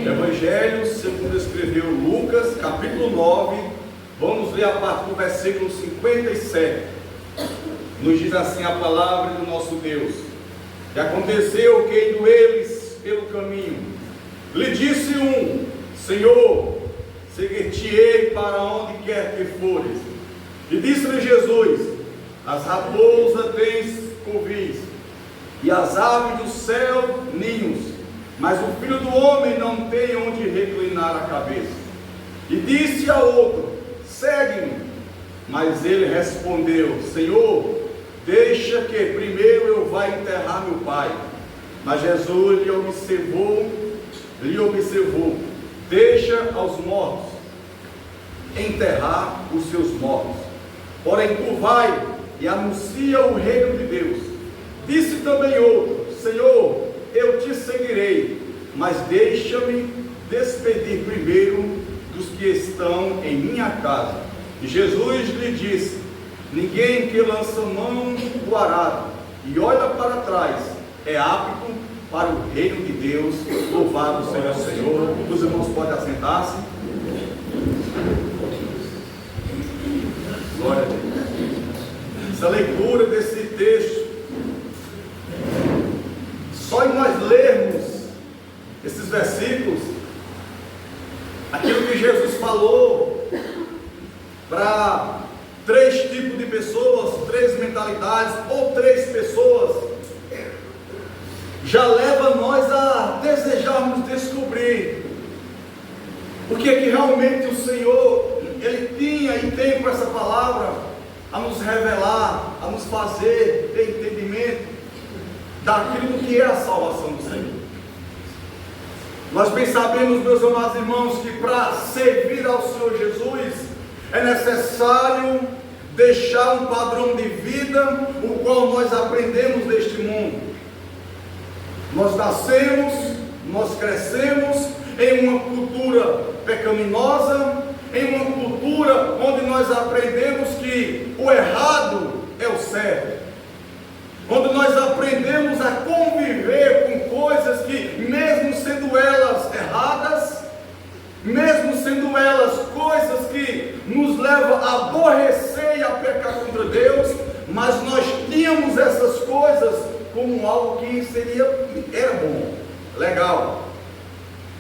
Evangelho segundo escreveu Lucas, capítulo 9, vamos ler a partir do versículo 57. Nos diz assim a palavra do nosso Deus: E aconteceu que, indo eles pelo caminho, lhe disse um: Senhor, seguir-te-ei para onde quer que fores. E disse-lhe Jesus: As raposas tens covis, e as aves do céu ninhos, mas o Filho do Homem não tem onde reclinar a cabeça. E disse a outro: Segue-me. Mas ele respondeu: Senhor, deixa que primeiro eu vá enterrar meu pai. Mas Jesus lhe observou: Deixa aos mortos enterrar os seus mortos. Porém tu vai e anuncia o reino de Deus. Disse também outro: Senhor, eu te seguirei, mas deixa-me despedir primeiro dos que estão em minha casa. E Jesus lhe disse: Ninguém que lança mão do arado e olha para trás é apto para o reino de Deus. Louvado seja o Senhor. Os irmãos podem assentar-se. Glória a Deus. Essa leitura desse texto, só em nós lermos esses versículos, aquilo que Jesus falou para 3 tipos de pessoas, 3 mentalidades ou 3 pessoas, já leva nós a desejarmos descobrir o que é que realmente o Senhor, Ele tinha e tem com essa palavra a nos revelar, a nos fazer ter entendimento daquilo que é a salvação do Senhor. Nós bem sabemos, meus amados irmãos, que para servir ao Senhor Jesus é necessário deixar um padrão de vida, o qual nós aprendemos deste mundo. Nós nascemos, nós crescemos em uma cultura pecaminosa, em uma cultura onde nós aprendemos que o errado é o certo, onde nós aprendemos a conviver com coisas que, mesmo sendo elas erradas, mesmo sendo elas coisas que nos levam a aborrecer e a pecar contra Deus, mas nós tínhamos essas coisas como algo que era bom, legal.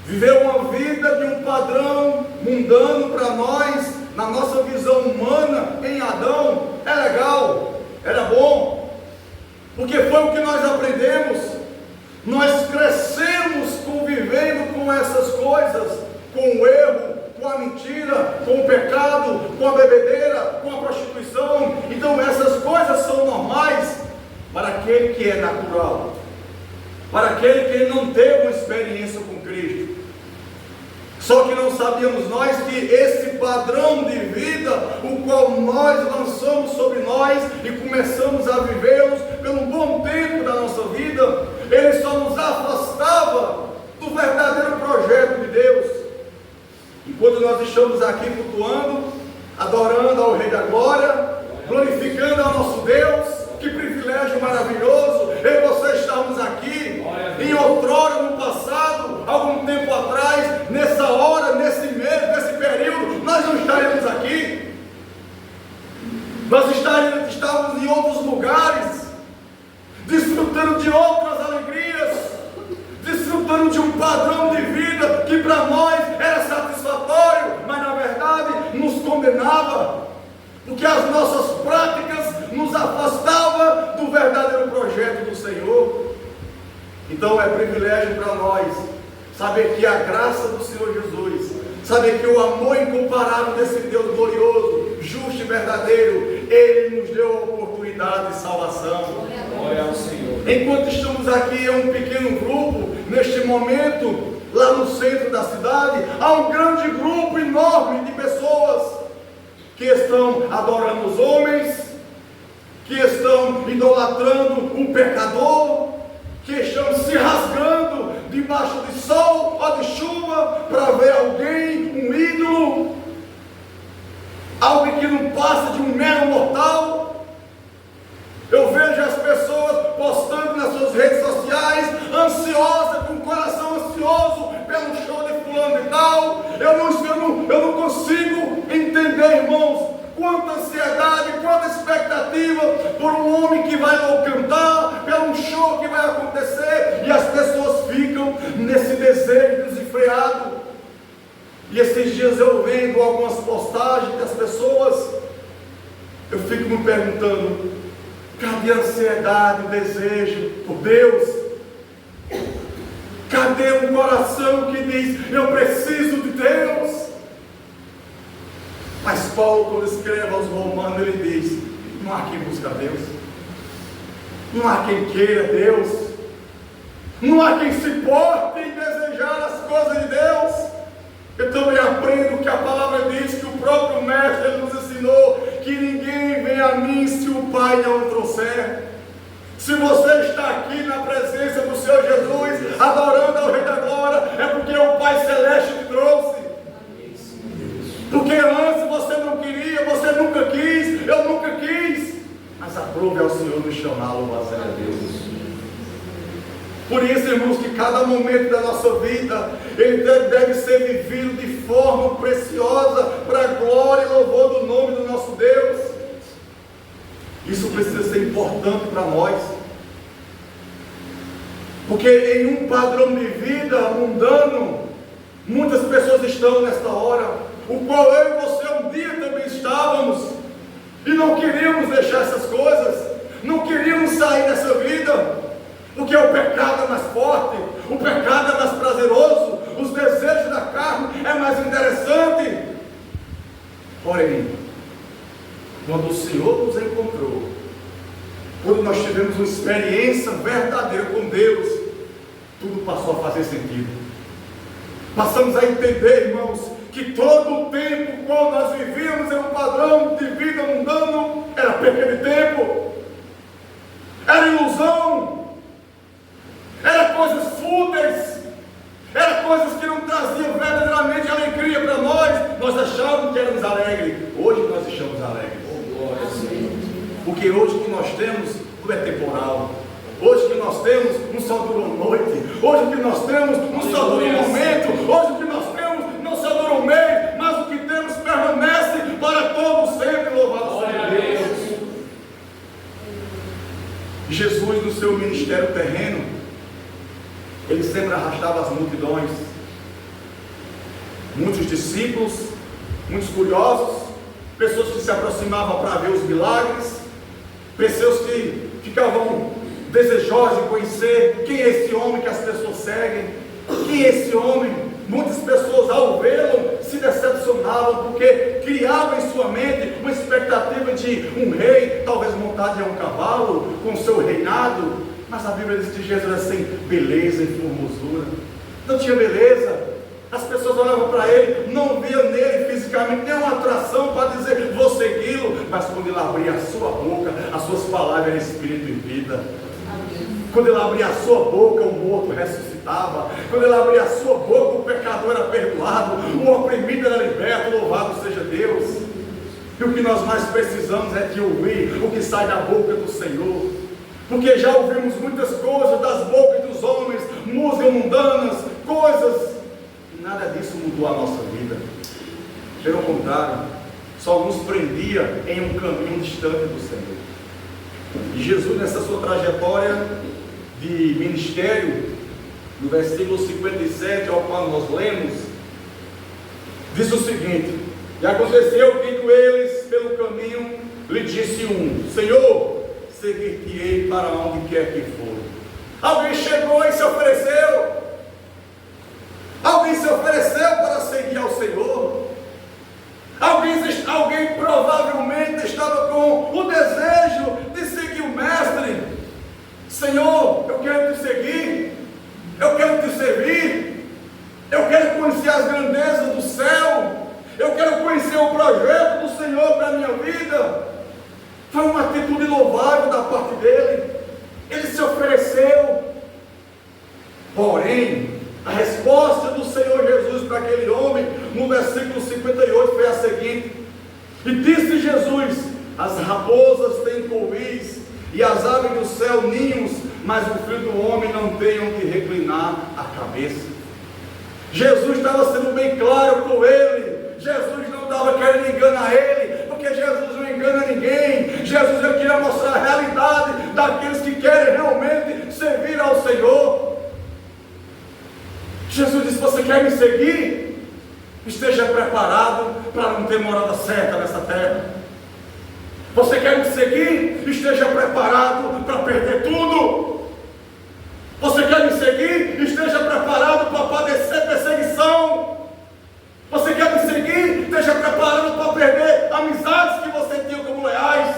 Viver uma vida de um padrão mundano para nós, na nossa visão humana, em Adão, é legal, era bom, porque foi o que nós aprendemos. Nós crescemos convivendo com essas coisas, com o erro, com a mentira, com o pecado, com a bebedeira, com a prostituição. Então essas coisas são normais para aquele que é natural, para aquele que não teve uma experiência com Cristo. Só que não sabíamos nós que esse padrão de vida, o qual nós lançamos sobre nós e começamos a vivê-los pelo bom tempo da nossa vida, ele só nos afastava do verdadeiro projeto de Deus. Enquanto nós estamos aqui cultuando, adorando ao Rei da Glória, glorificando ao nosso Deus, que privilégio maravilhoso eu e você estamos aqui. Em outrora, no passado, algum tempo atrás, nessa hora, nesse mês, nesse período, nós não estaríamos aqui. Nós estávamos em outros lugares, desfrutando de outras alegrias, desfrutando de um padrão de vida que para nós era satisfatório, mas na verdade nos condenava, porque as nossas práticas nos afastavam do verdadeiro projeto do Senhor. Então é privilégio para nós saber que a graça do Senhor Jesus, saber que o amor incomparável desse Deus glorioso, justo e verdadeiro, Ele nos deu a oportunidade de salvação. Glória ao Senhor. Enquanto estamos aqui em um pequeno grupo, neste momento, lá no centro da cidade, há um grande grupo enorme de pessoas que estão adorando os homens, que estão idolatrando um pecador, que estão se rasgando debaixo de sol ou de chuva para ver alguém, um ídolo, algo que não passa de um mero mortal. Eu vejo as pessoas postando nas suas redes sociais, ansiosas, com o coração ansioso pelo show de Eu não consigo entender, irmãos, quanta ansiedade, quanta expectativa por um homem que vai cantar, por um show que vai acontecer, e as pessoas ficam nesse desejo desenfreado. E esses dias eu vendo algumas postagens das pessoas, eu fico me perguntando: cadê a ansiedade, o desejo por Deus? Cadê um coração que diz: eu preciso de Deus? Mas Paulo, quando escreve aos Romanos, ele diz: não há quem busque a Deus, não há quem queira Deus, não há quem se porte em desejar as coisas de Deus. Eu também aprendo que a palavra diz, que o próprio Mestre ele nos ensinou, que ninguém vem a mim se o Pai não o trouxer. Se você está aqui na presença do Senhor Jesus, adorando ao Rei da Glória, é porque o Pai Celeste te trouxe. Porque antes você não queria, você nunca quis, eu nunca quis, mas aprove ao Senhor nos chamar, louvado seja Deus. Por isso, irmãos, que cada momento da nossa vida, ele deve ser vivido de forma preciosa, para a glória e louvor do nome do nosso Deus. Isso precisa ser importante para nós, porque em um padrão de vida mundano, muitas pessoas estão nesta hora, o qual eu e você um dia também estávamos, e não queríamos deixar essas coisas, não queríamos sair dessa vida, porque o pecado é mais forte, o pecado é mais prazeroso, os desejos da carne é mais interessante. Porém, quando o Senhor nos encontrou, quando nós tivemos uma experiência verdadeira com Deus, tudo passou a fazer sentido. Passamos a entender, irmãos, que todo o tempo, quando nós vivíamos em um padrão de vida mundano, era perda de tempo, era ilusão, era coisas fúteis, era coisas que não traziam verdadeiramente alegria para nós. Nós achávamos que éramos alegres, hoje nós estamos alegres. Porque hoje o que nós temos tudo é temporal. Hoje o que nós temos não só dura uma noite, hoje o que nós temos não só dura um momento, hoje o que nós temos não só dura um mês, mas o que temos permanece para todo sempre, louvado seja Deus. Jesus, no seu ministério terreno, ele sempre arrastava as multidões, muitos discípulos, muitos curiosos, pessoas que se aproximavam para ver os milagres, pessoas que ficavam desejosas de conhecer quem é esse homem que as pessoas seguem, quem é esse homem. Muitas pessoas, ao vê-lo, se decepcionavam, porque criavam em sua mente uma expectativa de um rei, talvez montado em um cavalo, com seu reinado. Mas a Bíblia diz que Jesus era sem beleza e formosura, não tinha beleza. As pessoas olhavam para ele, não via nele fisicamente nenhuma atração para dizer: vou segui-lo. Mas quando ele abria a sua boca, as suas palavras eram espírito e vida. Quando ele abria a sua boca, o morto ressuscitava. Quando ele abria a sua boca, o pecador era perdoado, o oprimido era liberto. Louvado seja Deus. E o que nós mais precisamos é de ouvir o que sai da boca do Senhor, porque já ouvimos muitas coisas das bocas dos homens, músicas mundanas, coisas, e nada disso mudou a nossa vida. Pelo contrário, só nos prendia em um caminho distante do Senhor. E Jesus, nessa sua trajetória de ministério, no versículo 57, ao qual nós lemos, diz o seguinte: e aconteceu que indo eles pelo caminho, lhe disse um: Senhor, seguir-te-ei para onde quer que for. Alguém chegou e se ofereceu. Alguém se ofereceu para seguir ao Senhor. Alguém provavelmente estava com o desejo de seguir o Mestre. Senhor, eu quero te seguir, eu quero te servir, eu quero conhecer as grandezas do céu, eu quero conhecer o projeto do Senhor para a minha vida. Foi uma atitude louvável da parte dele. Ele se ofereceu. Porém, a resposta do Senhor Jesus para aquele homem, no versículo 58, foi a seguinte: e disse Jesus: as raposas têm covis, e as aves do céu ninhos, mas o Filho do Homem não tem onde reclinar a cabeça. Jesus estava sendo bem claro com ele. Jesus não estava querendo enganar ele, porque Jesus não engana ninguém. Jesus ele queria mostrar a realidade daqueles que querem realmente servir ao Senhor. Jesus disse: você quer me seguir? Esteja preparado para não ter morada certa nessa terra. Você quer me seguir? Esteja preparado para perder tudo. Você quer me seguir? Esteja preparado para padecer perseguição. Você quer me seguir? Esteja preparado para perder amizades que você tinha como leais.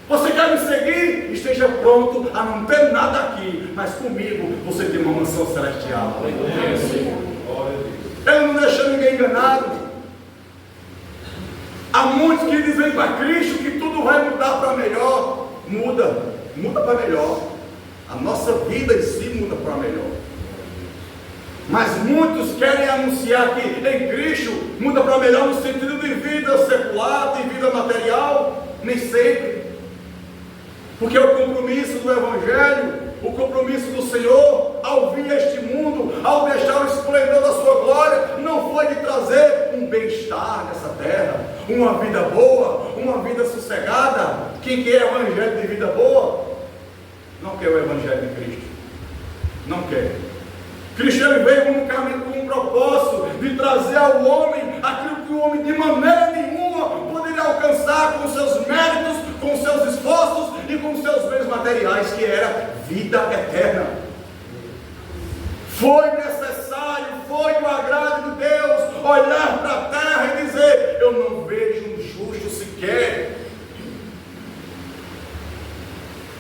Você quer me seguir? Esteja pronto a não ter nada aqui, mas comigo você tem uma mansão celestial. Ele não deixa ninguém enganado. Há muitos que dizem para Cristo que tudo vai mudar para melhor. Muda para melhor. A nossa vida em si muda para melhor. Mas muitos querem anunciar que em Cristo muda para melhor no sentido de vida secular, de vida material. Nem sempre. Porque o compromisso do Evangelho, o compromisso do Senhor, ao vir a este mundo, ao deixar o esplendor da sua glória, não foi de trazer um bem-estar nessa terra, uma vida boa, uma vida sossegada. Quem quer Evangelho de vida boa, não quer o Evangelho de Cristo. Não quer. Cristo veio unicamente com um propósito de trazer ao homem aquilo que o homem de maneira nenhuma poderia alcançar com seus méritos, com seus esforços e com seus bens materiais, que era vida eterna. Foi necessário, foi do agrado de Deus olhar para a terra e dizer: eu não vejo um justo sequer.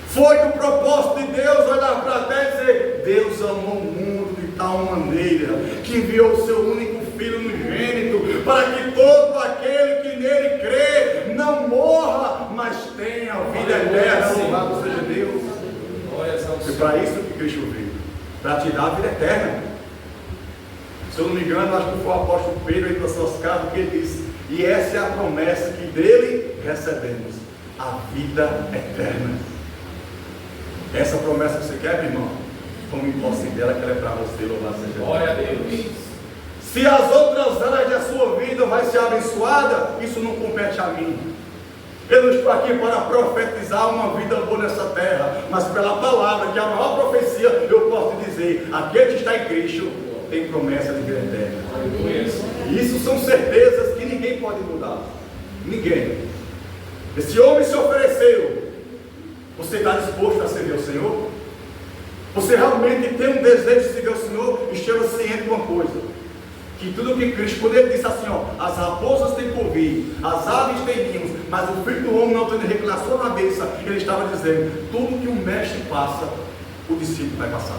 Foi do propósito de Deus olhar para a terra e dizer: Deus amou o mundo de tal maneira que enviou o seu único Filho unigênito, para que todo aquele que nele crê não morra, mas tenha vida eterna. Louvado seja Deus. E para isso que Cristo veio, para te dar a vida eterna. Se eu não me engano, acho que foi o apóstolo Pedro aí para suas cartas que ele disse: e essa é a promessa que dele recebemos, a vida eterna. Essa promessa que você quer, meu irmão, tome posse dela, que ela é para você. Louvado seja Deus. Glória a Deus. Se as outras áreas da sua vida vai ser abençoada, isso não compete a mim. Eu não estou aqui para profetizar uma vida boa nessa terra, mas pela palavra, que é a maior profecia, eu posso te dizer: aquele que está em Cristo tem promessa de vida eterna. Isso são certezas que ninguém pode mudar. Ninguém. Esse homem se ofereceu. Você está disposto a servir ao Senhor? Você realmente tem um desejo de servir ao Senhor? Esteja ciente de uma coisa: que tudo que Cristo, quando ele disse assim, as raposas têm covil, as aves têm ninhos, mas o Filho do Homem não tem reclinar sua cabeça, ele estava dizendo: tudo que o mestre passa, o discípulo vai passar.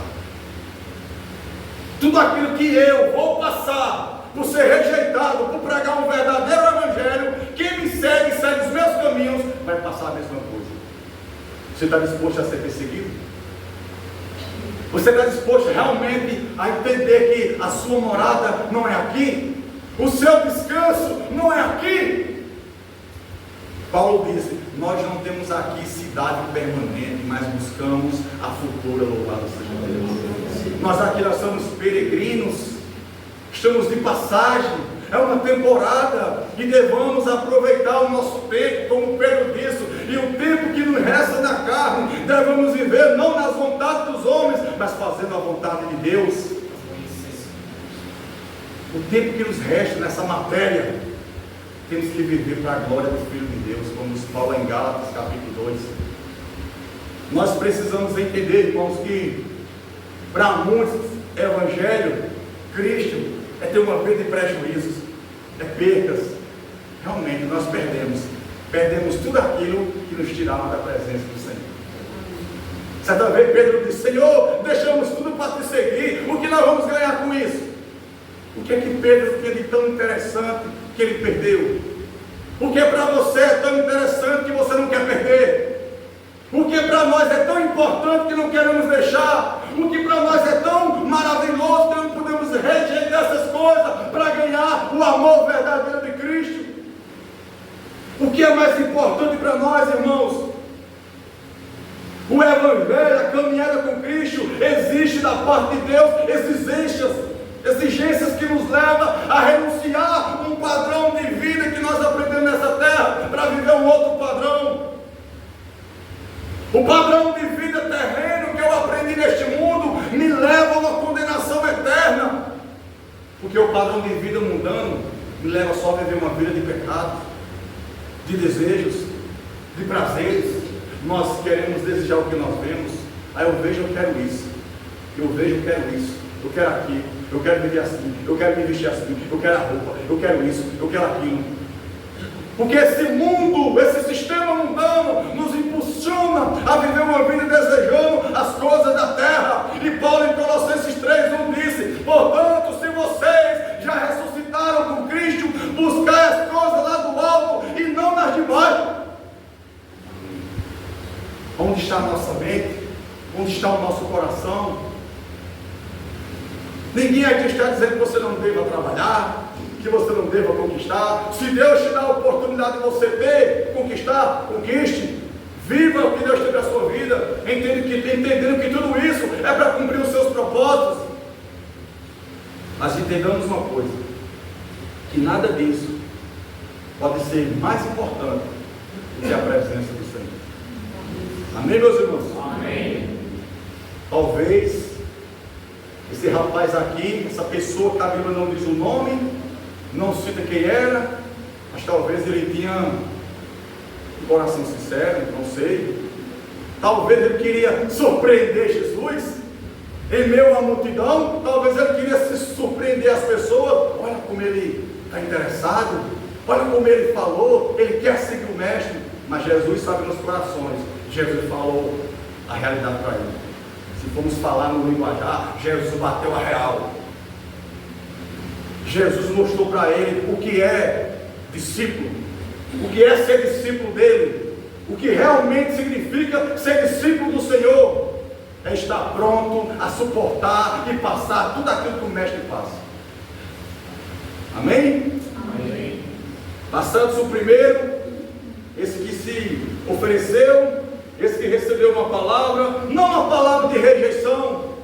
Tudo aquilo que eu vou passar, por ser rejeitado, por pregar um verdadeiro evangelho, quem me segue os meus caminhos, vai passar a mesma coisa. Você está disposto a ser perseguido? Você está disposto realmente a entender que a sua morada não é aqui? O seu descanso não é aqui? Paulo diz: nós não temos aqui cidade permanente, mas buscamos a futura. Louvado seja Deus. Nós aqui nós somos peregrinos, estamos de passagem. É uma temporada e devemos aproveitar o nosso tempo, como Pedro disse, e o tempo que nos resta na carne, devemos viver não nas vontades dos homens, mas fazendo a vontade de Deus. O tempo que nos resta nessa matéria, temos que viver para a glória do Filho de Deus, como nos fala em Gálatas capítulo 2. Nós precisamos entender, irmãos, que para muitos, Evangelho, Cristo, é ter uma vida de prejuízos, é percas. Realmente nós perdemos tudo aquilo que nos tirava da presença do Senhor. Certa vez Pedro disse: Senhor, deixamos tudo para te seguir, o que nós vamos ganhar com isso? O que é que Pedro tinha de tão interessante que ele perdeu? O que para você é tão interessante que você não quer perder? O que para nós é tão importante que não queremos deixar? O que para nós é tão maravilhoso que não podemos rejeitar essas coisas para ganhar o amor verdadeiro de Cristo? O que é mais importante para nós, irmãos? O Evangelho, a caminhada com Cristo, existe da parte de Deus esses eixos, exigências que nos levam a renunciar um padrão de vida que nós aprendemos nessa terra para viver um outro padrão. O padrão de vida terreno que eu aprendi neste mundo me leva a uma condenação eterna, porque o padrão de vida mundano me leva só a viver uma vida de pecados, de desejos, de prazeres. Nós queremos desejar o que nós vemos. Aí eu vejo, eu quero isso. Eu vejo, eu quero isso. Eu quero aquilo. Eu quero viver assim. Eu quero me vestir assim. Eu quero a roupa. Eu quero isso. Eu quero aquilo. Porque esse mundo, esse sistema mundano nos impulsiona a viver uma vida desejando as coisas da terra. E Paulo em Colossenses 3:1 disse: portanto, se vocês já ressuscitaram com Cristo, buscai as coisas lá do alto e não nas de baixo. Onde está a nossa mente? Onde está o nosso coração? Ninguém aqui está dizendo que você não deva trabalhar, que você não deva conquistar. Se Deus te dá a oportunidade de você ter, conquistar, conquiste. Viva o que Deus tem para a sua vida, entendendo que tudo isso é para cumprir os seus propósitos. Mas entendamos uma coisa, que nada disso pode ser mais importante do que a presença do Senhor. Amém, meus irmãos? Amém. Talvez esse rapaz aqui, essa pessoa que a Bíblia não diz o nome, não cita quem era, mas talvez ele tinha um coração sincero, não sei. Talvez ele queria surpreender Jesus em meio à multidão. Talvez ele queria se surpreender as pessoas. Olha como ele está interessado, olha como ele falou, ele quer seguir o mestre. Mas Jesus sabe nos corações. Jesus falou a realidade para ele. Se formos falar no linguajar, Jesus bateu a real. Jesus mostrou para ele o que é discípulo, o que é ser discípulo dele, o que realmente significa ser discípulo do Senhor. É estar pronto a suportar e passar tudo aquilo que o mestre passa. Amém? Amém. Passando-se o primeiro, esse que se ofereceu, esse que recebeu uma palavra, não uma palavra de rejeição,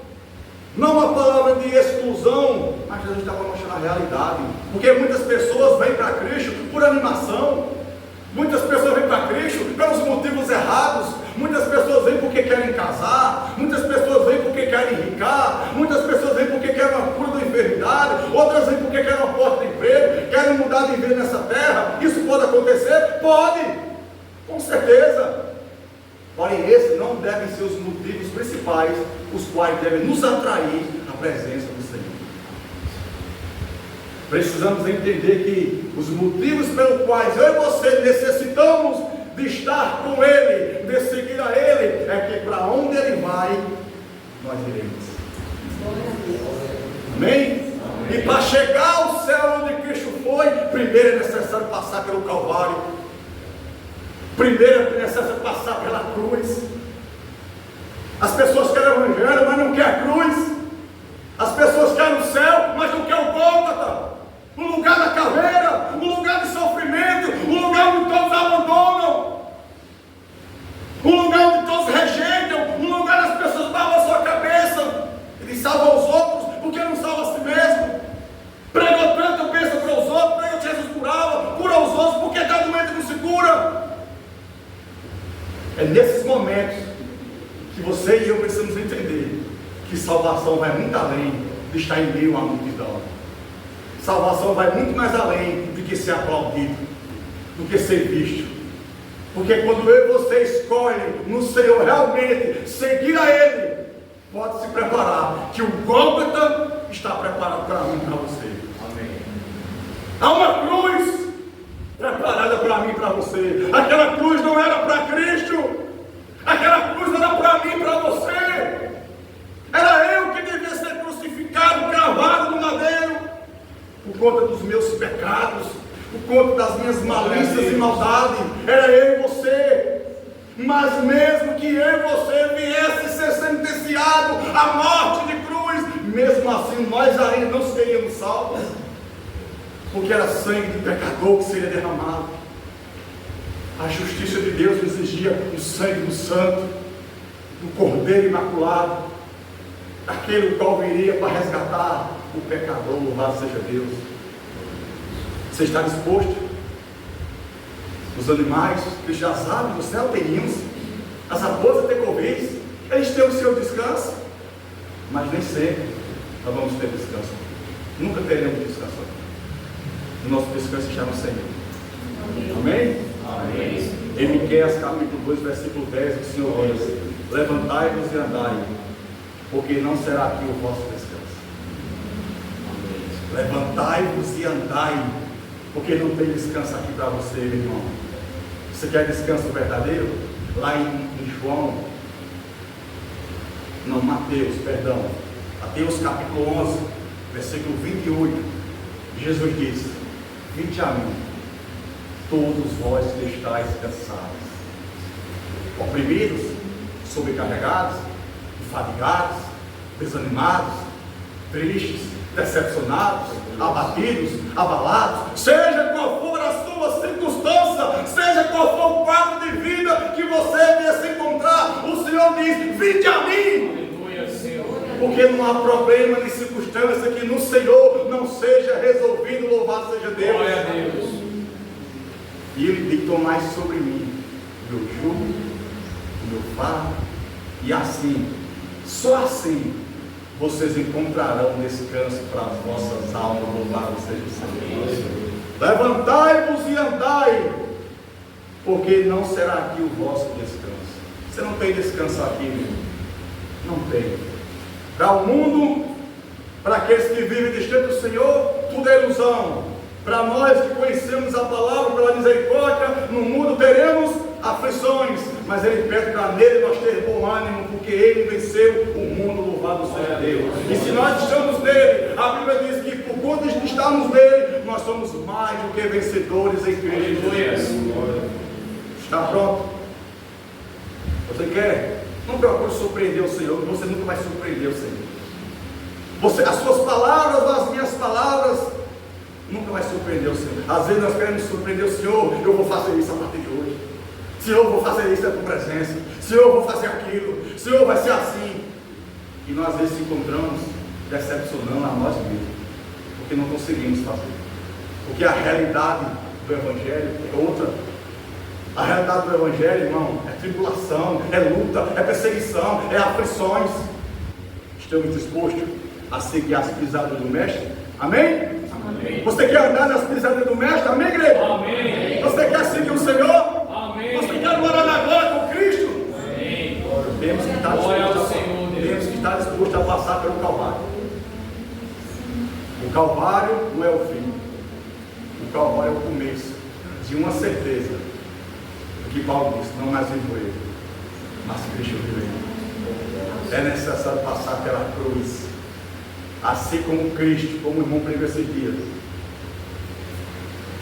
não uma palavra de exclusão, mas Jesus estava mostrando a realidade. Porque muitas pessoas vêm para Cristo por animação, muitas pessoas vêm para Cristo pelos motivos errados, muitas pessoas vêm porque querem casar, muitas pessoas vêm porque querem enricar, muitas pessoas vêm porque querem uma cura da enfermidade, outras vêm porque querem uma porta de emprego, querem mudar de vida nessa terra. Isso pode acontecer? Pode, com certeza. Porém, esses não devem ser os motivos principais, os quais devem nos atrair à presença do Senhor. Precisamos entender que os motivos pelos quais eu e você necessitamos de estar com Ele, de seguir a Ele, é que para onde Ele vai, nós iremos. Amém? E para chegar ao céu onde Cristo foi, primeiro é necessário passar pelo Calvário. Primeiro é necessário passar pela cruz. As pessoas querem o evangelho, mas não querem a cruz. As pessoas querem o céu, mas não querem o Gólgota, o lugar da caveira, o lugar de sofrimento, o lugar onde todos abandonam, o lugar onde todos rejeitam, o lugar onde as pessoas balam a sua cabeça e dizem: salva os outros, porque não salva a si mesmo. Prega tanto, pensa para os outros, prega que Jesus curava, cura os outros, porque está doente e não se cura. É nesses momentos que você e eu precisamos entender que salvação vai muito além de estar em meio à multidão. Salvação vai muito mais além do que ser aplaudido, do que ser visto. Porque quando eu e você escolhem no Senhor realmente seguir a Ele, pode se preparar, que o Gólgota está preparado para mim e para você. Amém. Há uma cruz preparada para mim e para você. Aquela cruz não era para Cristo, aquela cruz era para mim e para você. Era eu que devia ser crucificado, cravado no madeiro, por conta dos meus pecados, por conta das minhas malícias e maldade. Era eu e você. Mas mesmo que eu e você viesse ser sentenciado à morte de cruz, mesmo assim nós ainda não seríamos salvos, porque era sangue de pecador que seria derramado. A justiça de Deus exigia o sangue do santo, do Cordeiro imaculado, aquele qual viria para resgatar o pecador, louvado seja Deus. Você está disposto? Os animais, que já sabem, do céu tem ninhos, as raposas têm covis, eles têm o seu descanso, mas nem sempre nós vamos ter descanso. Nunca teremos descanso. O nosso descanso está no Senhor. Amém? Amém. Em Miqueias capítulo 2, versículo 10, o Senhor diz: levantai-vos e andai, porque não será aqui o vosso descanso. Levantai-vos e andai, porque não tem descanso aqui para você, meu irmão. Você quer descanso verdadeiro? Lá em João, não, Mateus, perdão, Mateus capítulo 11, versículo 28, Jesus diz: vinde a mim, todos vós que estáis cansados, oprimidos, sobrecarregados, enfadigados, desanimados, tristes, decepcionados, abatidos, abalados, seja qual for a sua circunstância, seja qual for o quadro de vida que você venha se encontrar, o Senhor diz: vinde a mim. Porque não há problema nem circunstância que no Senhor não seja resolvido, louvado seja Deus. Glória a Deus. E Ele diz: tomai sobre mim o meu jugo, o meu fardo, e assim, só assim, vocês encontrarão descanso para as vossas almas, louvado seja o Senhor. Levantai-vos e andai, porque não será aqui o vosso descanso. Você não tem descanso aqui, meu irmão. Não tem. Para o mundo, para aqueles que vivem distante do Senhor, tudo é ilusão. Para nós que conhecemos a palavra pela misericórdia, no mundo teremos aflições, mas Ele pede para nele nós ter bom ânimo, porque Ele venceu o mundo, louvado seja Deus. E se nós estamos nele, a Bíblia diz que por conta de estarmos nele, nós somos mais do que vencedores em Cristo Jesus. Está pronto? Você quer? Não procure surpreender o Senhor, você nunca vai surpreender o Senhor. As suas palavras, as minhas palavras, nunca vai surpreender o Senhor. Às vezes nós queremos surpreender o Senhor: eu vou fazer isso a partir de hoje. Senhor, eu vou fazer isso na tua presença. Senhor, eu vou fazer aquilo. Senhor, vai ser assim. E nós às vezes se encontramos decepcionando a nós mesmos, porque não conseguimos fazer. Porque a realidade do Evangelho é outra. A realidade do Evangelho, irmão, é tribulação, é luta, é perseguição, é aflições. Estamos dispostos a seguir as pisadas do Mestre? Amém? Amém. Você quer andar nas pisadas do Mestre? Amém, igreja? Amém. Você quer seguir o Senhor? Amém. Você quer morar na glória com Cristo? Amém. Temos que estar dispostos a passar pelo Calvário. O Calvário não é o fim. O Calvário é o começo de uma certeza. Que Paulo disse: não mais vivo eu, mas Cristo vive em mim. É necessário passar pela cruz, assim como Cristo, como o irmão pregou esses dias,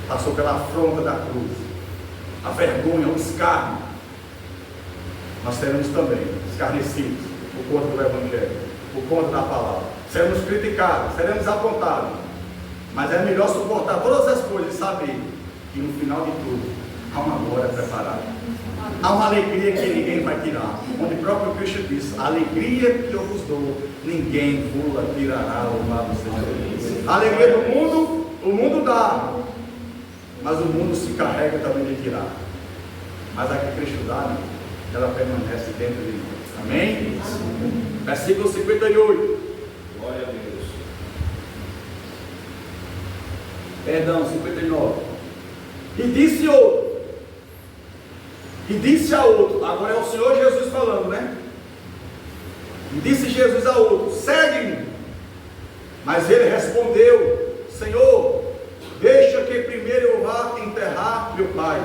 passou pela afronta da cruz, a vergonha, o escárnio. Nós seremos também escarnecidos por conta do Evangelho, por conta da palavra. Seremos criticados, seremos apontados, mas é melhor suportar todas as coisas e saber que no final de tudo há uma glória preparada. Há uma alegria que ninguém vai tirar. Onde o próprio Cristo disse: a alegria que eu vos dou, ninguém vos tirará, louvado seja Deus. A alegria do mundo, o mundo dá, mas o mundo se carrega também de tirar. Mas a que Cristo dá, ela permanece dentro de nós. Amém? Versículo 58. Glória a Deus. Perdão, 59. E disse outro. E disse a outro. Agora é o Senhor Jesus falando, né? E disse Jesus a outro: segue-me. Mas ele respondeu: Senhor, deixa que primeiro eu vá enterrar meu pai.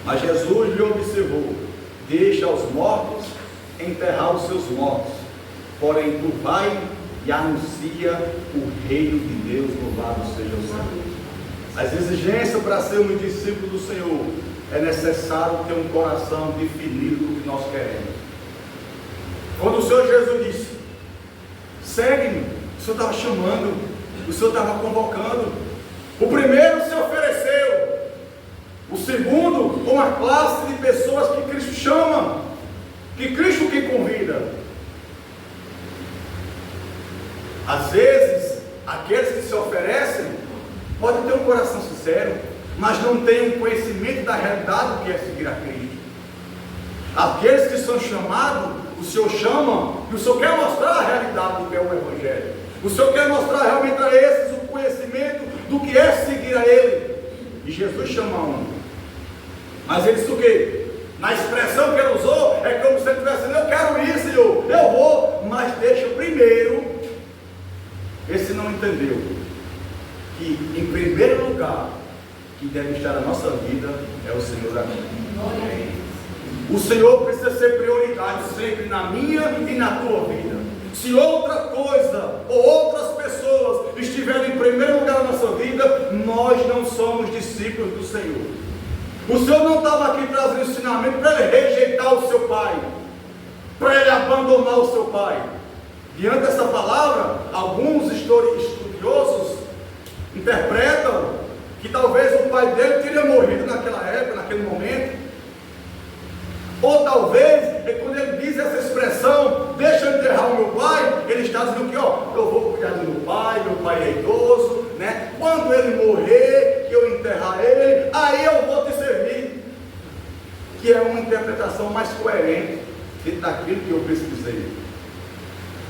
Mas Jesus lhe observou: deixa os mortos enterrar os seus mortos, porém tu vai e anuncia o reino de Deus, louvado seja o Senhor. As exigências para sermos discípulos do Senhor, é necessário ter um coração definido do que nós queremos. Quando o Senhor Jesus disse: segue-me, o Senhor estava chamando, o Senhor estava convocando. O primeiro se ofereceu, o segundo, uma classe de pessoas que Cristo chama, que Cristo que convida. Às vezes aqueles que se oferecem podem ter um coração sincero, mas não têm um conhecimento da realidade do que é seguir a Cristo. Aqueles que são chamados, o Senhor chama, e o Senhor quer mostrar a realidade do que é o Evangelho. O Senhor quer mostrar realmente a esses o conhecimento do que é seguir a Ele. E Jesus chama um. Mas ele disse o quê? Na expressão que ele usou, é como se ele estivesse dizendo: eu quero ir, Senhor, eu vou, mas deixa primeiro. Esse não entendeu que em primeiro lugar que deve estar na nossa vida é o Senhor aqui. O Senhor precisa ser prioridade sempre na minha e na tua vida. Se outra coisa ou outras pessoas estiverem em primeiro lugar na nossa vida, nós não somos discípulos do Senhor. O Senhor não estava aqui trazendo ensinamento para ele rejeitar o seu pai, para ele abandonar o seu pai. Diante dessa palavra, alguns estudiosos interpretam que talvez o pai dele teria morrido naquela época, naquele momento. Ou talvez, quando ele diz essa expressão, deixa eu enterrar o meu pai, ele está dizendo que, eu vou cuidar do meu pai é idoso, né? Quando ele morrer, que eu enterrar ele, aí eu vou te servir. Que é uma interpretação mais coerente dentro daquilo que eu pesquisei.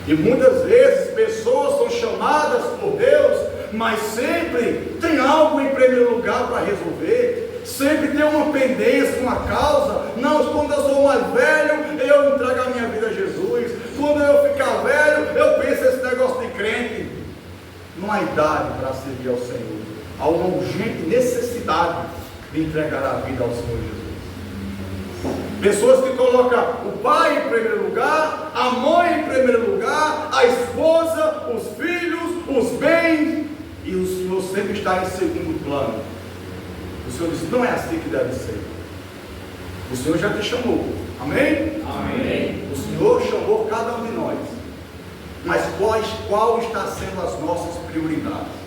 E muitas vezes pessoas são chamadas por Deus, mas sempre tem algo em primeiro lugar para resolver. Sempre tem uma pendência, uma causa. Não, quando eu sou mais velho, eu entrego a minha vida a Jesus. Quando eu ficar velho, eu penso esse negócio de crente. Não há idade para servir ao Senhor. Há uma urgente necessidade de entregar a vida ao Senhor Jesus. Pessoas que colocam o pai em primeiro lugar, a mãe em primeiro lugar, a esposa, os filhos, os bens, e o Senhor sempre está em segundo plano. O Senhor disse: não é assim que deve ser. O Senhor já te chamou. Amém? Amém. O Senhor chamou cada um de nós. Mas qual está sendo as nossas prioridades?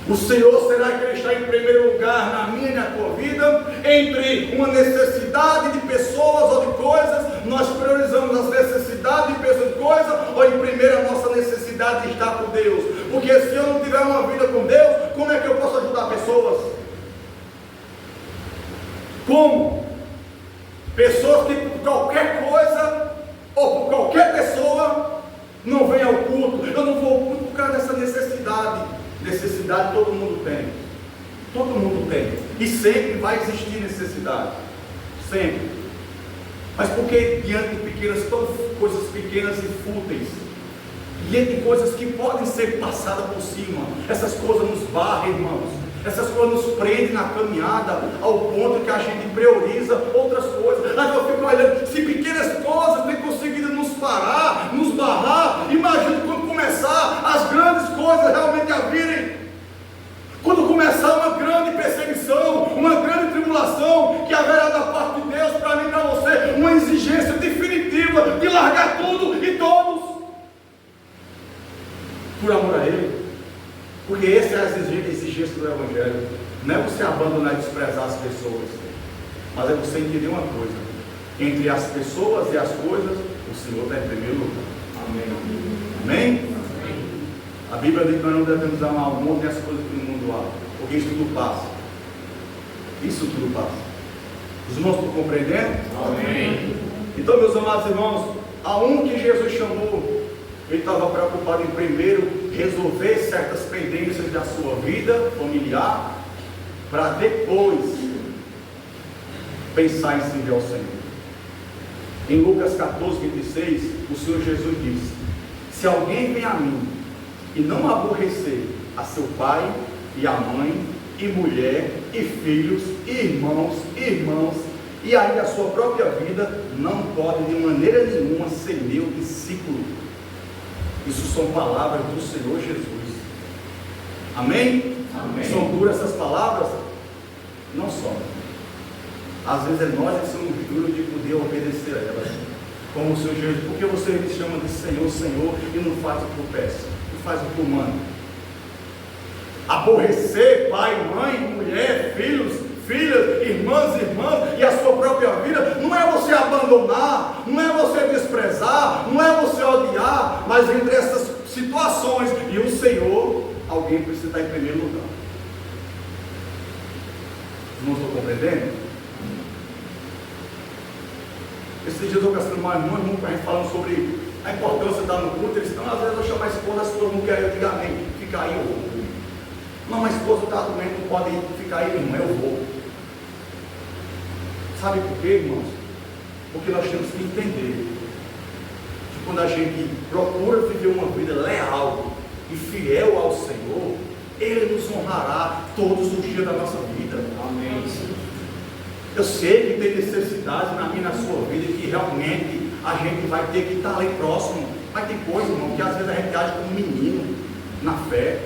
O Senhor, será que Ele está em primeiro lugar na minha e na tua vida? Entre uma necessidade de pessoas ou de coisas, nós priorizamos as necessidades de pessoas e coisas, ou em primeiro a nossa necessidade de estar com Deus? Porque se eu não tiver uma vida com Deus, como é que eu posso ajudar pessoas? Como? Pessoas que por qualquer coisa, ou por qualquer pessoa, não vem ao culto. Eu não vou ao culto por causa dessa necessidade. Necessidade todo mundo tem. Todo mundo tem. E sempre vai existir necessidade. Sempre. Mas porque diante de pequenas, coisas pequenas e fúteis, diante de coisas que podem ser passadas por cima, essas coisas nos barram, irmãos. Essas coisas nos prendem na caminhada, ao ponto que a gente prioriza outras coisas. Aí eu fico olhando, se pequenas coisas têm conseguido nos parar, nos barrar, imagina quando começar as grandes coisas realmente a virem. Quando começar uma grande perseguição, uma grande tribulação, que haverá da parte de Deus para mim e para você, uma exigência definitiva de largar tudo e todos, por amor a Ele. Porque essa é a exigência do Evangelho. Não é você abandonar e desprezar as pessoas, mas é você entender uma coisa: entre as pessoas e as coisas, o Senhor está em primeiro lugar. Amém? Amém? A Bíblia diz que nós não devemos amar o mundo e as coisas que no mundo há, porque isso tudo passa. Isso tudo passa. Os irmãos estão compreendendo? Amém. Então, meus amados irmãos, a um que Jesus chamou, ele estava preocupado em primeiro resolver certas pendências da sua vida familiar, para depois pensar em servir ao Senhor. Em Lucas 14, 26, o Senhor Jesus disse: se alguém vem a mim e não aborrecer a seu pai e a mãe, e mulher, e filhos, e irmãos, e ainda a sua própria vida, não pode de maneira nenhuma ser meu discípulo. Isso são palavras do Senhor Jesus. Amém? Amém. São duras essas palavras? Não são. Às vezes é nós que somos duros de poder obedecer a elas. Como o Senhor Jesus: por que você me chama de Senhor, Senhor, e não faz o que eu peço? Não faz o que eu mando? Aborrecer pai, mãe, mulher, filhos, filhas, irmãs, e a sua própria vida, não é você abandonar, não é você desprezar, não é você odiar, mas entre essas situações, e o Senhor, alguém precisa estar em primeiro lugar. Não estou compreendendo? Esses dias eu gastando mais muito, a gente falando sobre a importância de estar no culto. Eles estão, às vezes eu chamo a esposa, se todo mundo quer, eu digo amém, fica aí, eu vou. Não, a esposa está doente, não pode ficar aí, não, eu vou. Sabe por quê, irmãos? Porque nós temos que entender que quando a gente procura viver uma vida leal e fiel ao Senhor, Ele nos honrará todos os dias da nossa vida. Amém. Eu sei que tem necessidade na minha e na sua vida, que realmente a gente vai ter que estar ali próximo. Mas tem coisa, irmão, que às vezes a gente age como menino na fé,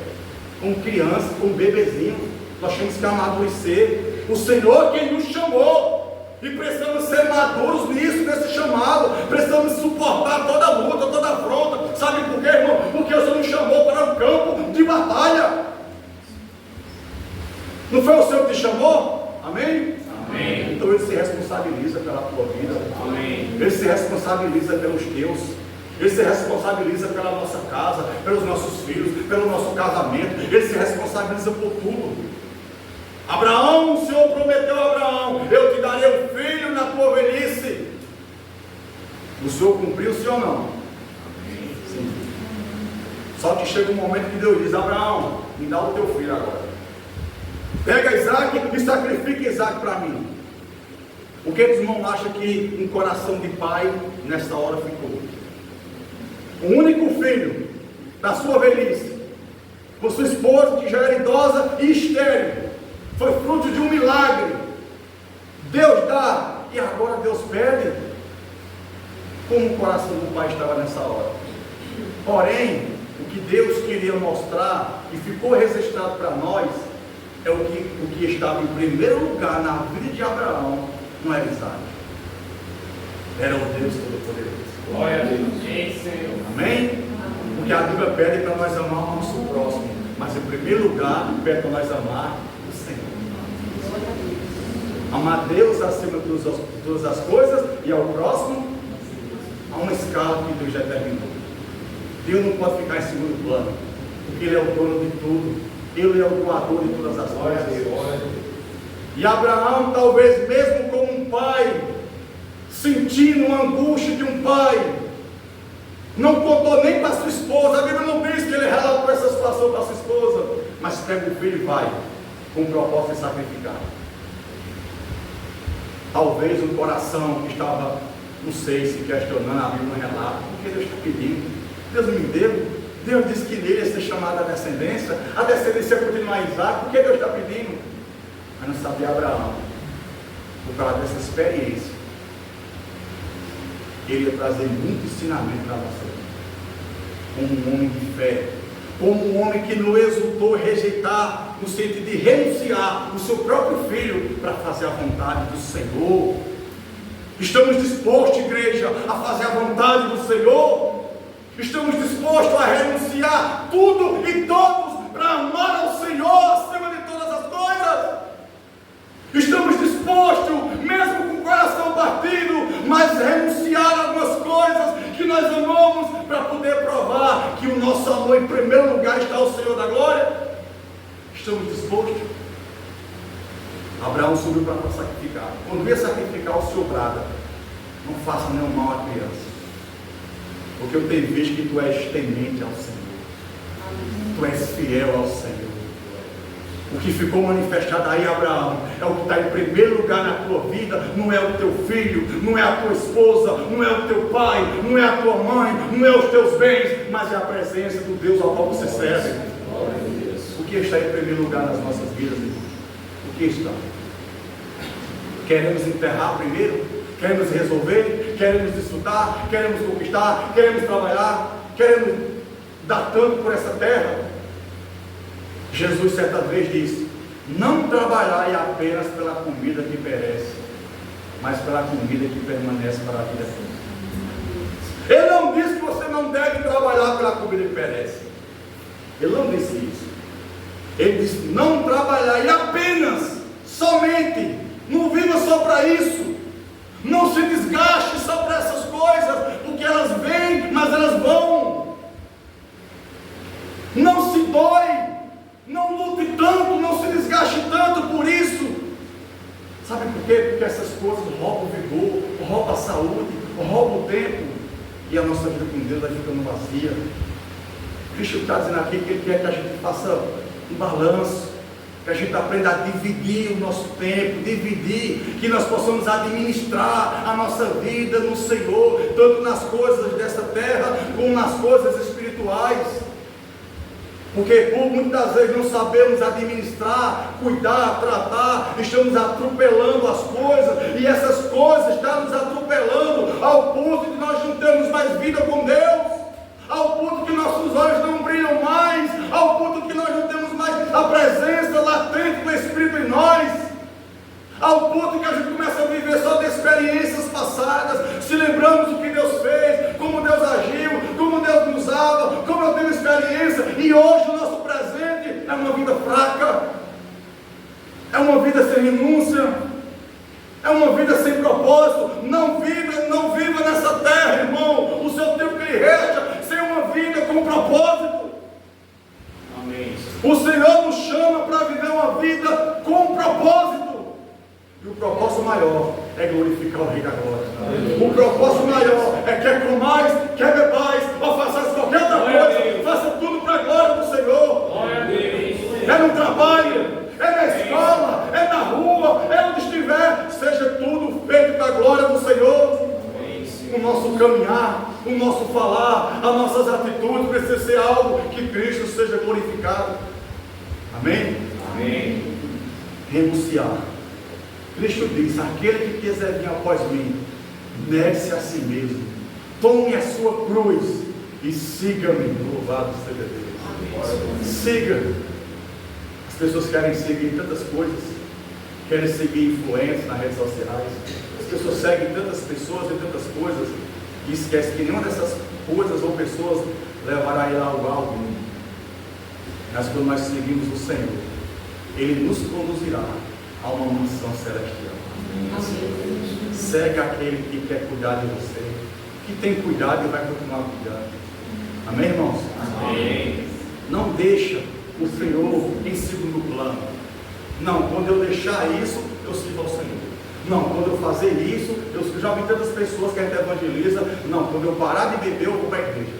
como criança, como bebezinho. Nós temos que amadurecer. O Senhor quem nos chamou. E precisamos ser maduros nisso, nesse chamado. Precisamos suportar toda a luta, toda a afronta. Sabe por quê, irmão? Porque o Senhor nos chamou para um campo de batalha. Não foi o Senhor que te chamou? Amém? Amém. Então Ele se responsabiliza pela tua vida. Amém. Ele se responsabiliza pelos teus. Ele se responsabiliza pela nossa casa, pelos nossos filhos, pelo nosso casamento. Ele se responsabiliza por tudo. Abraão, o Senhor prometeu a Abraão: eu te darei um filho na tua velhice. O Senhor cumpriu, sim ou não? Sim. Só que chega um momento que Deus diz: Abraão, me dá o teu filho agora. Pega Isaac e sacrifica Isaac para mim. O que os irmãos acham que um coração de pai nessa hora ficou? O único filho da sua velhice, com sua esposa que já era idosa e estéril, foi fruto de um milagre. Deus dá e agora Deus pede. Como o coração do pai estava nessa hora? Porém, o que Deus queria mostrar e ficou registrado para nós é o que estava em primeiro lugar na vida de Abraão. Não era Isaac, era o Deus Todo-Poderoso. Glória a Deus. Senhor. Amém? Porque a Bíblia pede para nós amar o nosso próximo, mas em primeiro lugar pede para nós amar o Senhor. Amar Deus acima de todas as coisas e ao próximo a uma escala que Deus já terminou. Deus não pode ficar em segundo plano, porque Ele é o dono de tudo. Ele é o doador de todas as coisas. E Abraão, talvez mesmo como um pai, sentindo a angústia de um pai, não contou nem para sua esposa. A Bíblia não diz que ele relatou essa situação para sua esposa, mas pega o filho e vai com o propósito de sacrificar. Talvez um coração que estava, não sei, se questionando, a Bíblia não relata: o que Deus está pedindo? Deus me deu. Deus disse que nele ia ser chamada a descendência continuar em Isaac. Por que Deus está pedindo? Mas não sabia Abraão, por causa dessa experiência, ele ia trazer muito ensinamento para você, como um homem de fé, como um homem que não exultou rejeitar, no sentido de renunciar o seu próprio filho para fazer a vontade do Senhor. Estamos dispostos, igreja, a fazer a vontade do Senhor? Estamos dispostos a renunciar tudo e todos para amar ao Senhor acima de todas as coisas? Estamos dispostos, mesmo com o coração partido, mas renunciar a algumas coisas que nós amamos para poder provar que o nosso amor em primeiro lugar está ao Senhor da glória? Estamos dispostos? Abraão subiu para sacrificar. Quando ia sacrificar, o Senhor brada: não faça nenhum mal à criança, porque eu tenho visto que tu és temente ao Senhor, tu és fiel ao Senhor. O que ficou manifestado aí, Abraão, é o que está em primeiro lugar na tua vida. Não é o teu filho, não é a tua esposa, não é o teu pai, não é a tua mãe, não é os teus bens, mas é a presença do Deus ao qual você serve. O que está em primeiro lugar nas nossas vidas, irmão? O que está? Queremos enterrar primeiro? Queremos resolver? Queremos desfrutar? Queremos conquistar? Queremos trabalhar? Queremos dar tanto por essa terra? Jesus certa vez disse: não trabalhai apenas pela comida que perece, mas pela comida que permanece para a vida toda. Ele não disse que você não deve trabalhar pela comida que perece. Ele não disse isso. Ele disse: não trabalhai apenas, somente. Não viva só para isso. Não se desgaste só para essas coisas, porque elas vêm, mas elas vão. dói. Não lute tanto, não se desgaste tanto por isso. Sabe por quê? Porque essas coisas roubam o vigor, roubam a saúde, roubam o tempo. E a nossa vida com Deus vai ficando vazia. Cristo está dizendo aqui que Ele quer que a gente faça um balanço, que a gente aprenda a dividir o nosso tempo, que nós possamos administrar a nossa vida no Senhor, tanto nas coisas dessa terra, como nas coisas espirituais. Porque por muitas vezes não sabemos administrar, cuidar, tratar, estamos atropelando as coisas, e essas coisas estão nos atropelando ao ponto de nós não termos mais vida com Deus, ao ponto que nossos olhos não brilham mais, ao ponto que nós não temos mais a presença latente do Espírito em nós, ao ponto que a gente começa a viver só de experiências passadas, se lembramos do que Deus fez, como Deus agiu, como Deus nos usava, como eu tenho experiência, e hoje o nosso presente é uma vida fraca, é uma vida sem renúncia, é uma vida sem propósito. Não viva nessa terra, irmão, o seu tempo que lhe resta, sem uma vida com propósito. Amém. O Senhor nos chama para viver uma vida com propósito. E o propósito maior é glorificar o Rei da Glória. O propósito maior é quer comais, quer bebais, ou façais qualquer outra coisa, faça tudo para a glória do Senhor. Glória a Deus. É no trabalho, é na escola, é na rua, é onde estiver, seja tudo feito para a glória do Senhor. O nosso caminhar, o nosso falar, as nossas atitudes precisa ser algo que Cristo seja glorificado. Amém? Amém. Renunciar. Cristo diz: aquele que quiser vir após mim, negue-se a si mesmo, tome a sua cruz e siga-me. Louvado seja Deus. Siga. As pessoas querem seguir tantas coisas, querem seguir influências nas redes sociais. As pessoas seguem tantas pessoas e tantas coisas e esquecem que nenhuma dessas coisas ou pessoas levará ele a algo algum. Mas quando nós seguimos o Senhor, Ele nos conduzirá a uma mansão celestial. Amém. Segue aquele que quer cuidar de você, que tem cuidado e vai continuar cuidando. Amém, irmãos? Amém. Não deixa o Senhor em segundo plano. Não, quando eu deixar isso, eu sirvo ao Senhor. Não, quando eu fazer isso, eu já vi tantas pessoas que a gente evangeliza. Não, quando eu parar de beber, eu vou para a igreja.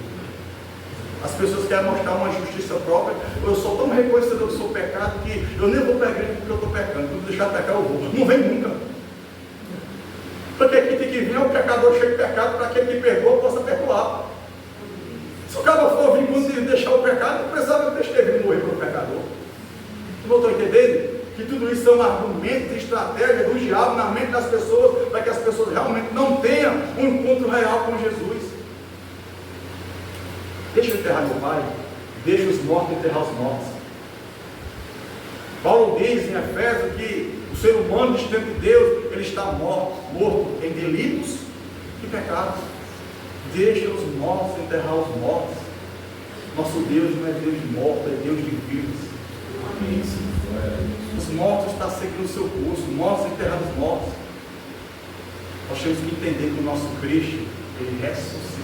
As pessoas querem mostrar uma justiça própria. Eu sou tão reconhecedor do seu pecado que eu nem vou para a igreja porque eu estou pecando. Quando deixar de pecar, eu vou. Não vem nunca. Porque aqui tem que vir é um pecador cheio de pecado para que aquele que perdoa possa perdoar. Se o cara for vir quando deixar o pecado, não precisava ter vindo morrer para o pecador. Você não estou entendendo? Que tudo isso são argumentos e estratégias do diabo na mente das pessoas, para que as pessoas realmente não tenham um encontro real com Jesus. Deixa eu enterrar meu pai, deixa os mortos enterrar os mortos. Paulo diz em Efésios que o ser humano distante de Deus, ele está morto em delitos e pecados. Deixa os mortos enterrar os mortos. Nosso Deus não é Deus de mortos, é Deus de vivos. Amém. Os mortos estão seguindo o seu curso, mortos enterrando os mortos. Nós temos que entender que o nosso Cristo, Ele ressuscitou.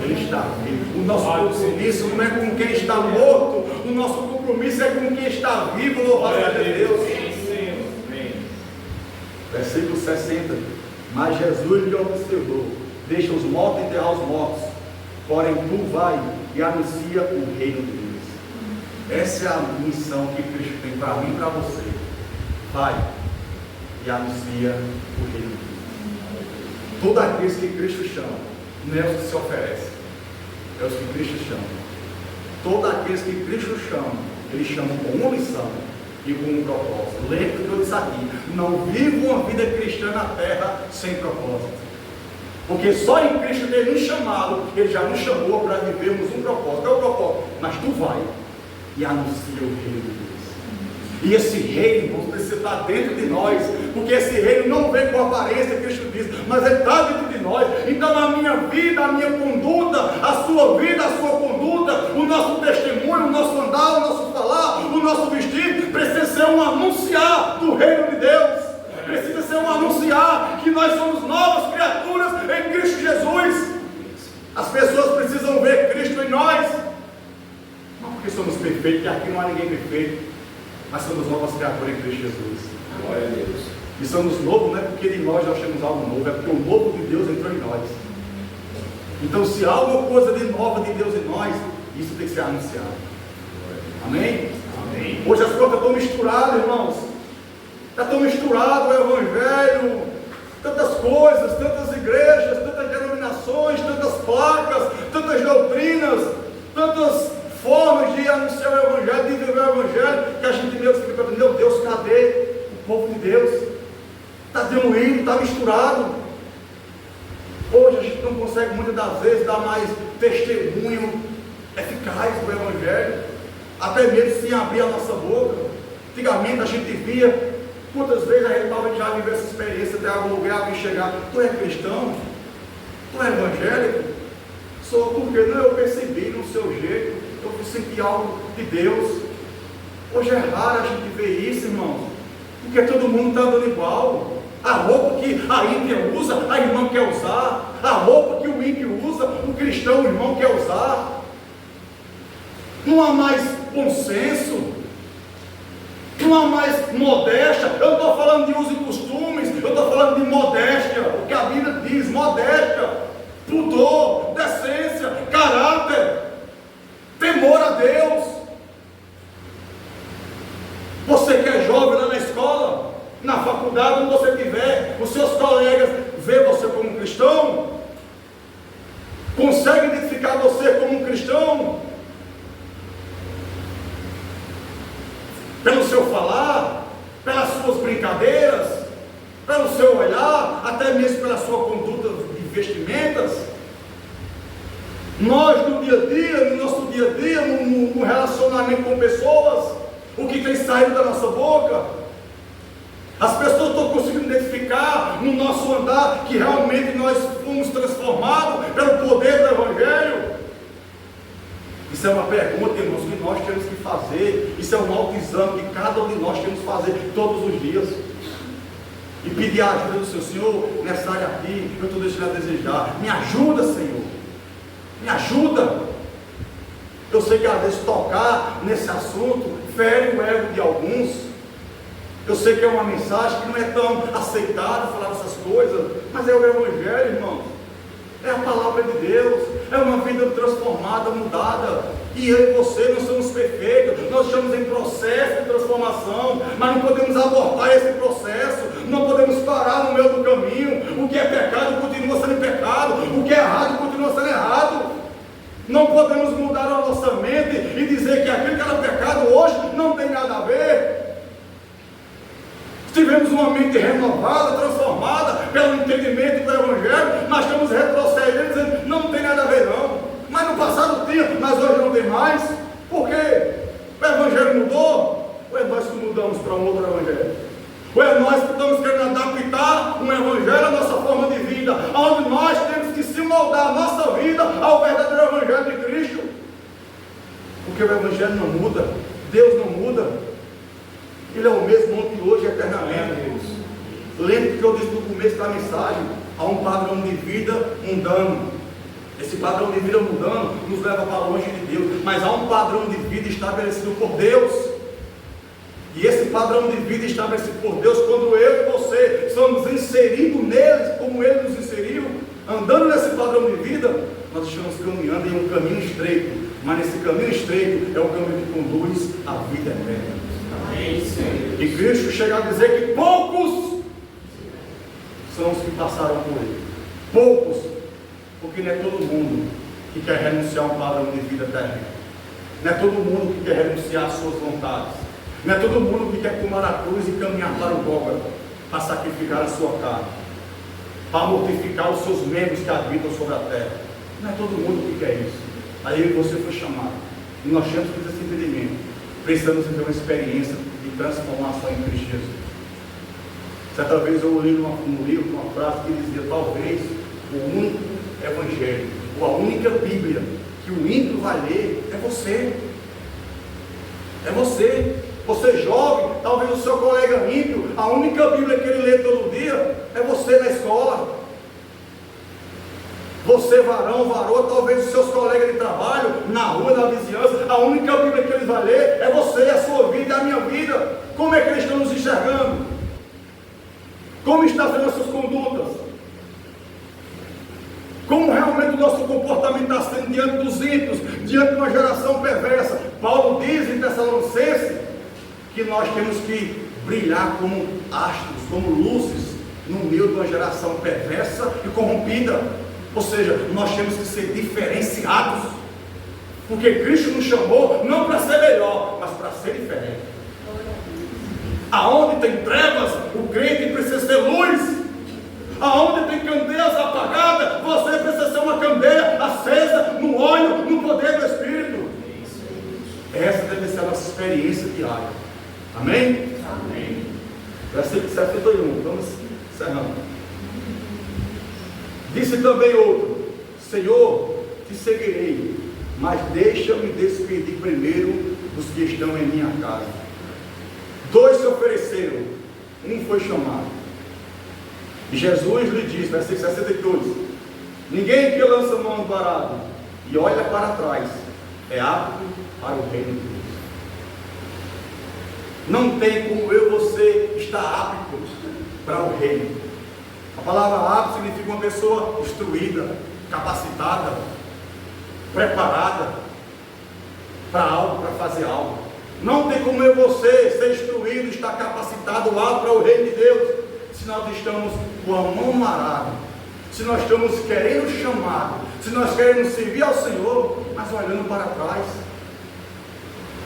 Ele está vivo. O nosso compromisso não é com quem está morto, o nosso compromisso é com quem está vivo. Louvado seja Deus. Versículo 60. Mas Jesus lhe observou: deixa os mortos enterrar os mortos, porém tu vai e anuncia o reino de Deus. Essa é a missão que Cristo tem para mim e para você. Vai e anuncia o reino de Deus. Todos aqueles que Cristo chama, não é os que se oferecem, é os que Cristo chama. Todos aqueles que Cristo chama, Ele chama com uma missão e com um propósito. Lembre que eu disse aqui: não viva uma vida cristã na terra sem propósito. Porque só em Cristo Ele nos chamado, Ele já nos chamou para vivermos um propósito. Qual é o propósito? Mas tu vai e anuncia o reino de Deus. E esse reino, irmãos, precisa estar dentro de nós, porque esse reino não vem com aparência, Cristo diz, mas ele está dentro de nós. Então a minha vida, a minha conduta, a sua vida, a sua conduta, o nosso testemunho, o nosso andar, o nosso falar, o nosso vestir, precisa ser um anunciar do reino de Deus. Precisa ser um anunciar que nós somos novas criaturas em Cristo Jesus. As pessoas precisam ver Cristo em nós. Não porque perfeitos, que aqui não há ninguém perfeito, mas somos novas criaturas em Cristo Jesus. Glória a Deus. E somos novos, não é porque de nós temos algo novo, é porque o novo de Deus entrou em nós. Então, se há alguma coisa de nova de Deus em nós, isso tem que ser anunciado. Amém? Amém. Hoje as coisas estão misturadas, irmãos. Já estão misturados o Evangelho, tantas coisas, tantas igrejas, tantas denominações, tantas placas, tantas doutrinas, tantas formas de anunciar o Evangelho, de viver o Evangelho, que a gente mesmo fica perguntando: meu Deus, cadê o povo de Deus? Está diluído, está misturado. Hoje a gente não consegue muitas das vezes dar mais testemunho eficaz do Evangelho, até mesmo sem abrir a nossa boca. Antigamente a gente via, quantas vezes a gente estava já vivendo essa experiência de algum lugar, alguém chegar: tu é cristão? Tu é evangélico? Sou, porque não, eu percebi no seu jeito, eu senti algo de Deus. Hoje é raro a gente ver isso, irmãos, porque todo mundo está andando igual. A roupa que a ímpia usa, a irmã quer usar. A roupa que o ímpio usa, o cristão, o irmão quer usar. Não há mais bom senso, não há mais modéstia. Eu não estou falando de uso e costumes, eu estou falando de modéstia. O que a Bíblia diz: modéstia, pudor, decência, caráter, temor a Deus. Você que é jovem lá na escola, na faculdade, onde você estiver, os seus colegas vê você como um cristão? Consegue identificar você como um cristão? Pelo seu falar, pelas suas brincadeiras, pelo seu olhar, até mesmo pela sua conduta de vestimentas? Nós no dia a dia, no nosso dia a dia, no relacionamento com pessoas, o que tem saído da nossa boca? As pessoas estão conseguindo identificar no nosso andar que realmente nós fomos transformados pelo poder do Evangelho? Isso é uma pergunta, irmãos, que nós temos que fazer. Isso é um autoexame que cada um de nós temos que fazer todos os dias. E pedir a ajuda do Senhor: nessa área aqui, eu estou deixando a desejar. Me ajuda, Senhor. Me ajuda. Eu sei que às vezes tocar nesse assunto fere o ego de alguns. Eu sei que é uma mensagem que não é tão aceitada falar essas coisas, mas é o Evangelho, irmão. É a palavra de Deus, é uma vida transformada, mudada. E eu e você não somos perfeitos, nós estamos em processo de transformação, mas não podemos abortar esse processo, não podemos parar no meio do caminho. O que é pecado continua sendo pecado, o que é errado continua sendo errado. Não podemos mudar a nossa mente e dizer que aquilo que era pecado hoje não tem nada a ver. Tivemos uma mente renovada, transformada pelo entendimento do Evangelho, nós estamos retrocedendo, dizendo: não tem nada a ver não. Mas no passado tinha, mas hoje não tem mais. Por quê? O Evangelho mudou? Ou é nós que mudamos para um outro Evangelho? Ou é nós que estamos querendo adaptar um Evangelho à nossa forma de vida, onde nós temos que se moldar a nossa vida ao verdadeiro Evangelho de Cristo? Porque o Evangelho não muda, Deus não muda. Ele é o mesmo ontem, hoje e eternamente. Lembre que eu disse no começo da mensagem: há um padrão de vida mudando. Esse padrão de vida mudando nos leva para longe de Deus. Mas há um padrão de vida estabelecido por Deus. E esse padrão de vida estabelecido por Deus, quando eu e você somos inseridos nele, como Ele nos inseriu, andando nesse padrão de vida, nós estamos caminhando em um caminho estreito. Mas nesse caminho estreito é o caminho que conduz à vida eterna. E Cristo chega a dizer que poucos são os que passaram por ele. Poucos, porque não é todo mundo que quer renunciar a um padrão de vida terreno. Não é todo mundo que quer renunciar às suas vontades. Não é todo mundo que quer tomar a cruz e caminhar para o Gólgota, para sacrificar a sua carne, para mortificar os seus membros que habitam sobre a terra. Não é todo mundo que quer isso. Aí você foi chamado. E nós temos que ter esse entendimento. Precisamos ter uma experiência de transformação em Cristo Jesus. Certa vez eu li num livro uma frase que dizia: talvez o único Evangelho, ou a única Bíblia que o ímpio vai ler é você. É você. Você jovem, talvez o seu colega ímpio, a única Bíblia que ele lê todo dia é você na escola. Você, varão, varou, talvez os seus colegas de trabalho, na rua, na vizinhança, a única Bíblia que eles vão ler é você, a sua vida, a minha vida. Como é que eles estão nos enxergando? Como estão sendo as suas condutas? Como realmente o nosso comportamento está sendo diante dos ímpios, diante de uma geração perversa? Paulo diz em Tessalonicenses que nós temos que brilhar como astros, como luzes, no meio de uma geração perversa e corrompida. Ou seja, nós temos que ser diferenciados, porque Cristo nos chamou não para ser melhor, mas para ser diferente. Aonde tem trevas, o crente precisa ser luz. Aonde tem candeias apagadas, você precisa ser uma candeia acesa no óleo, no poder do Espírito. Essa deve ser a nossa experiência diária. Amém? Amém. Versículo 71, vamos encerrando. Disse também outro: Senhor, te seguirei, mas deixa-me despedir primeiro dos que estão em minha casa. 2 se ofereceram, um foi chamado. E Jesus lhe disse, versículo 62: ninguém que lança mão do arado e olha para trás é apto para o reino de Deus. Não tem como eu e você estar apto para o reino. A palavra apto significa uma pessoa instruída, capacitada, preparada para algo, para fazer algo. Não tem como eu e você ser instruído, estar capacitado apto para o reino de Deus, se nós estamos com a mão arada, se nós estamos querendo chamado, se nós queremos servir ao Senhor, mas olhando para trás,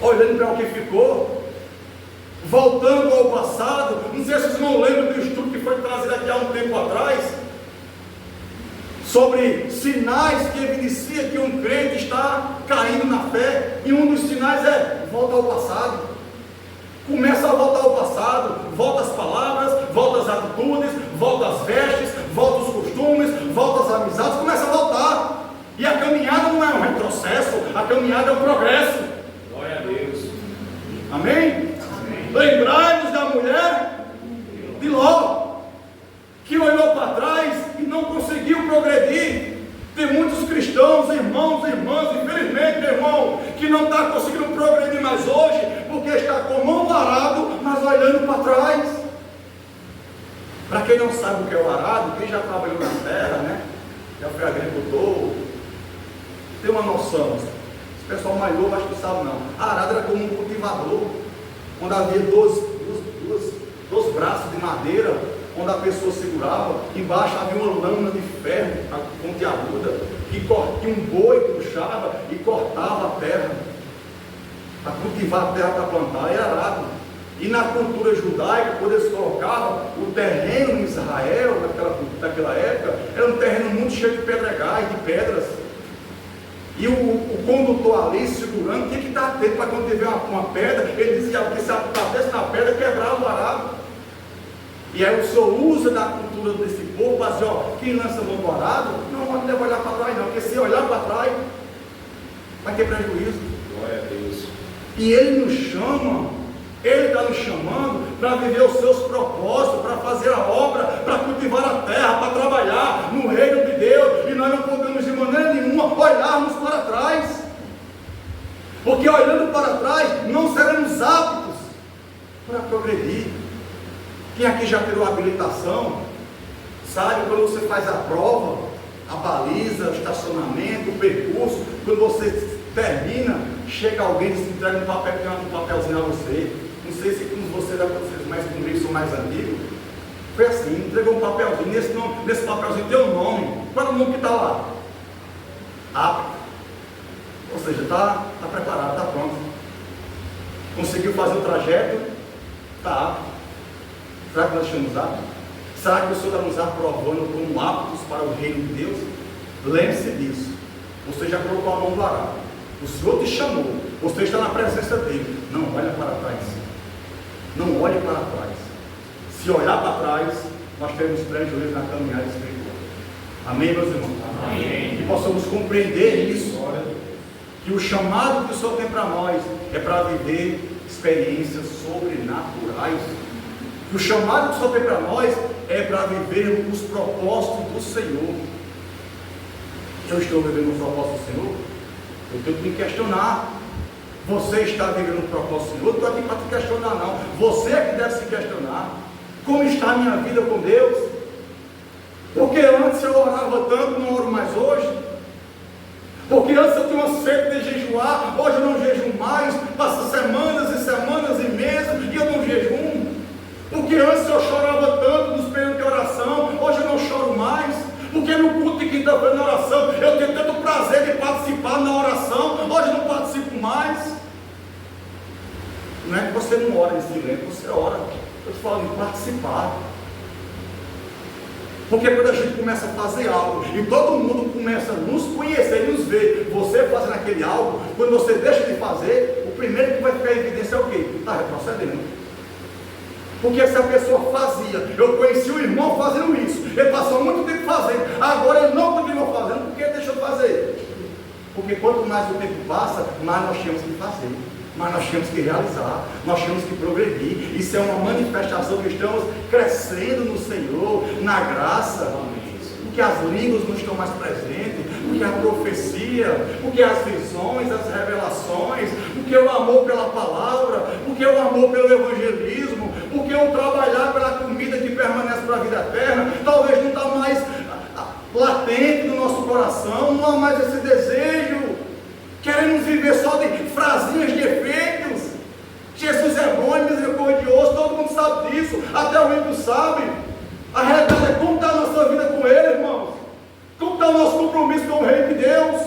olhando para o que ficou, voltando ao passado. Não sei se vocês não lembram do estudo que foi trazido aqui há um tempo atrás, sobre sinais que evidenciam que um crente está caindo na fé, e um dos sinais é volta ao passado. Começa a voltar ao passado, volta às palavras, volta às atitudes, volta às vestes, volta aos costumes, volta às amizades, começa a voltar. E a caminhada não é um retrocesso, a caminhada é um progresso. Glória a Deus. Amém? Lembrai-vos da mulher de Ló, que olhou para trás e não conseguiu progredir. Tem muitos cristãos, irmãos e irmãs, infelizmente, meu irmão, que não está conseguindo progredir mais hoje, porque está com a mão no arado, mas olhando para trás. Para quem não sabe o que é o arado, quem já trabalhou na terra, né? Já foi agricultor, tem uma noção. Esse pessoal mais novo acho que sabe não. A arada era como um cultivador, onde havia dois braços de madeira, onde a pessoa segurava, embaixo havia uma lâmina de ferro pontiaguda, que um boi puxava e cortava a terra, para cultivar a terra para plantar, era arado. E na cultura judaica, quando eles colocavam o terreno em Israel, naquela época, era um terreno muito cheio de pedregais, de pedras. E o condutor ali, segurando, tinha que estar atento para quando tiver uma pedra, ele dizia que se batesse na pedra, quebrava o arado. E aí o Senhor usa da cultura desse povo para dizer, ó, quem lança a mão do arado, não deve olhar para trás não, porque se olhar para trás, vai ter prejuízo. Glória a Deus. E Ele nos chama, Ele está nos chamando para viver os seus propósitos, para fazer a obra, para cultivar a terra, para trabalhar no reino de Deus, e nós não podemos de maneira nenhuma olharmos para trás, porque olhando para trás, não seremos aptos para progredir. Quem aqui já tirou a habilitação, sabe quando você faz a prova, a baliza, o estacionamento, o percurso, quando você termina, chega alguém e se entrega um papelzinho a você. Não sei se com vocês, mas comigo são mais antigos. Foi assim, entregou um papelzinho, nesse papelzinho tem um nome. Qual é o nome que está lá? Apto. Ou seja, está preparado, está pronto. Conseguiu fazer o trajeto, está apto. Será que nós estamos aptos? Será que o Senhor está nos aprovando como aptos para o reino de Deus? Lembre-se disso. Você já colocou a mão do arado. O Senhor te chamou. Você está na presença dele. Não olha para trás. Não olhe para trás. Se olhar para trás, nós temos prejuízo na caminhada espiritual. Amém, meus irmãos? Amém. Que possamos compreender isso. Que o chamado que o Senhor tem para nós é para viver experiências sobrenaturais. Que o chamado que o Senhor tem para nós é para viver os propósitos do Senhor. Eu estou vivendo o propósito do Senhor? Eu tenho que me questionar. Você está vivendo o propósito do Senhor? Eu estou aqui para te questionar, não. Você é que deve se questionar. Como está a minha vida com Deus? Porque antes eu orava tanto, não oro mais hoje. Porque antes eu tinha uma sede de jejuar, hoje eu não jejuo mais. Passa semanas e semanas e meses e eu não jejuo. Porque antes eu chorava tanto nos períodos de oração, hoje eu não choro mais. Porque no culto de quinta-feira na oração, eu tenho tanto prazer de participar na oração, hoje eu não participo mais. Não é que você não ora em silêncio, você ora. Eu estou falando de participar. Porque quando a gente começa a fazer algo e todo mundo começa a nos conhecer e nos ver, você fazendo aquele algo, quando você deixa de fazer, o primeiro que vai ficar em evidência é o quê? Está retrocedendo. Porque se a pessoa fazia, eu conheci o irmão fazendo isso, ele passou muito tempo fazendo, agora ele não continua fazendo, porque deixou de fazer. Porque quanto mais o tempo passa, mais nós temos que fazer, mais nós temos que realizar, nós temos que progredir. Isso é uma manifestação que estamos crescendo no Senhor, na graça, porque as línguas não estão mais presentes, porque a profecia, porque as visões, as revelações, porque o amor pela palavra, porque o amor pelo evangelismo, porque o trabalhar pela comida que permanece para a vida eterna, talvez não está mais latente no nosso coração, não há mais esse desejo. Queremos viver só de frasinhas de efeitos. Jesus é bom e misericordioso, todo mundo sabe disso, até o ímpio sabe. A realidade é como está a nossa vida com Ele, irmãos. Como está o nosso compromisso com o Reino de Deus?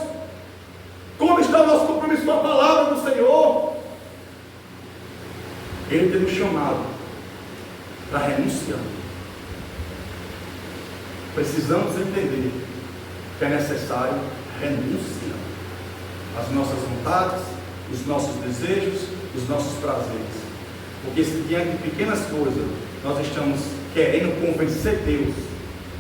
Como está o nosso compromisso com a palavra do Senhor? Ele tem nos chamado para renunciar. Precisamos entender que é necessário renunciar às nossas vontades, os nossos desejos, os nossos prazeres. Porque se diante de pequenas coisas nós estamos querendo convencer Deus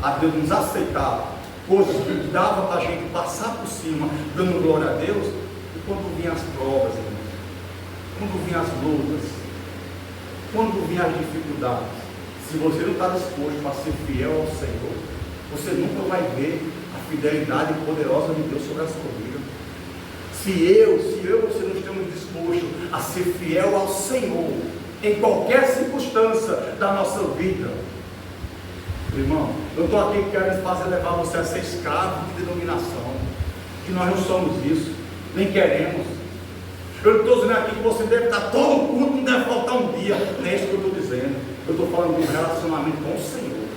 a Deus nos aceitar coisas que dava para a gente passar por cima, dando glória a Deus, e quando vinham as provas, irmãos, quando vinham as lutas, quando vinham as dificuldades, se você não está disposto a ser fiel ao Senhor, você nunca vai ver a fidelidade poderosa de Deus sobre a sua vida. Se eu e você não estamos dispostos a ser fiel ao Senhor em qualquer circunstância da nossa vida, irmão, eu estou aqui querendo fazer levar você a ser escravo de denominação, que nós não somos isso, nem queremos. Eu não estou dizendo aqui que você deve estar todo culto, não deve faltar um dia, não é isso que eu estou dizendo. Eu estou falando de um relacionamento com o Senhor,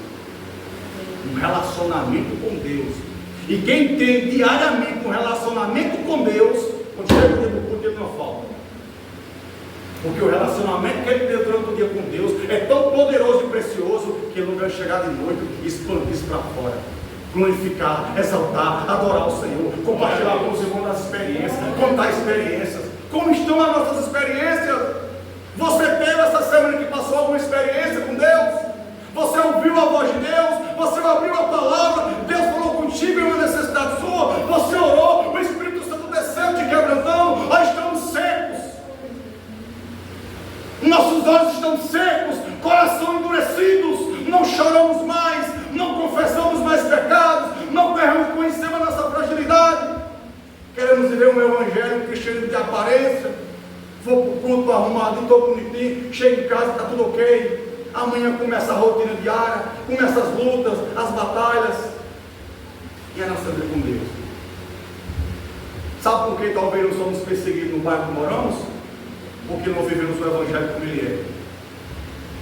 um relacionamento com Deus. E quem tem diariamente um relacionamento com Deus, quando chega o dia do culto, ele não falta. Porque o relacionamento que ele tem durante o dia com Deus é tão poderoso e precioso que ele não vai chegar de noite e expandir isso para fora. Glorificar, exaltar, adorar o Senhor, compartilhar com os irmãos das experiências, contar experiências. Como estão as nossas experiências? Você teve essa semana que passou alguma experiência com Deus? Você ouviu a voz de Deus? Você abriu a palavra? Deus falou contigo em uma necessidade sua? Você orou? O Espírito Santo desceu te quebrantando? Nós estamos secos. Nossos olhos estão secos, coração endurecidos, não choramos mais, não confessamos mais pecados, não reconhecemos a nossa fragilidade. Queremos viver um evangelho cristiano de aparência. Vou para o culto arrumadinho, estou bonitinho, chego em casa, está tudo ok. Amanhã começa a rotina diária, começa as lutas, as batalhas. E a nossa vida com Deus? Sabe por que talvez não somos perseguidos no bairro que moramos? Porque não vivemos o evangelho como ele é.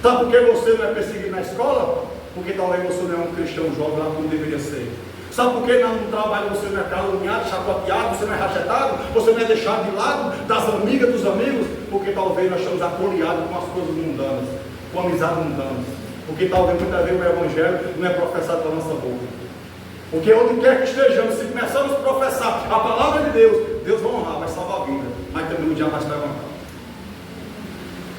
Sabe por que você não é perseguido na escola? Porque talvez você não é um cristão jovem lá como deveria ser. Sabe por que no trabalho você não é caluniado, chacoteado, você não é rachetado, você não é deixado de lado das amigas, dos amigos? Porque talvez nós estamos acolhiados com as coisas mundanas, com amizades mundanas. Porque talvez muitas vezes o evangelho não é professado pela nossa boca. Porque onde quer que estejamos, se começarmos a professar a palavra de Deus, Deus vai honrar, vai salvar a vida, mas também o dia mais vai honrar.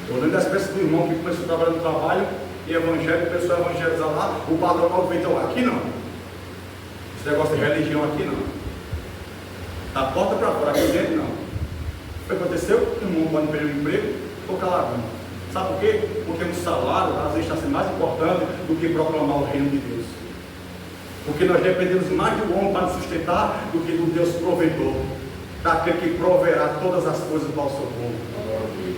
Eu lembro da experiência do irmão que começou a trabalhar no trabalho e evangelho, começou a evangelizar lá, o padrão logo veio, então aqui não. Esse negócio de religião aqui não. Da porta para fora, aqui dentro não. O que aconteceu? O irmão pode perder o emprego, estou calado. Sabe por quê? Porque o salário às vezes está sendo mais importante do que proclamar o reino de Deus. Porque nós dependemos mais do homem para nos sustentar do que do Deus provedor, daquele que proverá todas as coisas para o seu povo.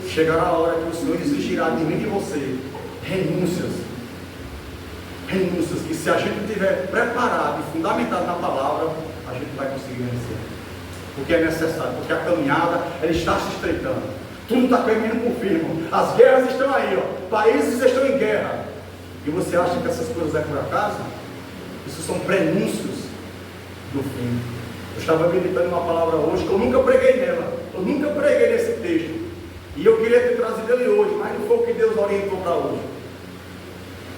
Chegará a hora que o Senhor exigirá de mim e de você renúncias, que se a gente estiver preparado e fundamentado na palavra, a gente vai conseguir vencer. Porque é necessário, porque a caminhada ela está se estreitando, tudo está caminhando por firme, as guerras estão aí, países estão em guerra, e você acha que essas coisas é por acaso? Isso são prenúncios do fim. Eu estava meditando uma palavra hoje que eu nunca preguei nela, eu nunca preguei nesse texto, e eu queria ter trazido ele hoje, mas não foi o que Deus orientou para hoje.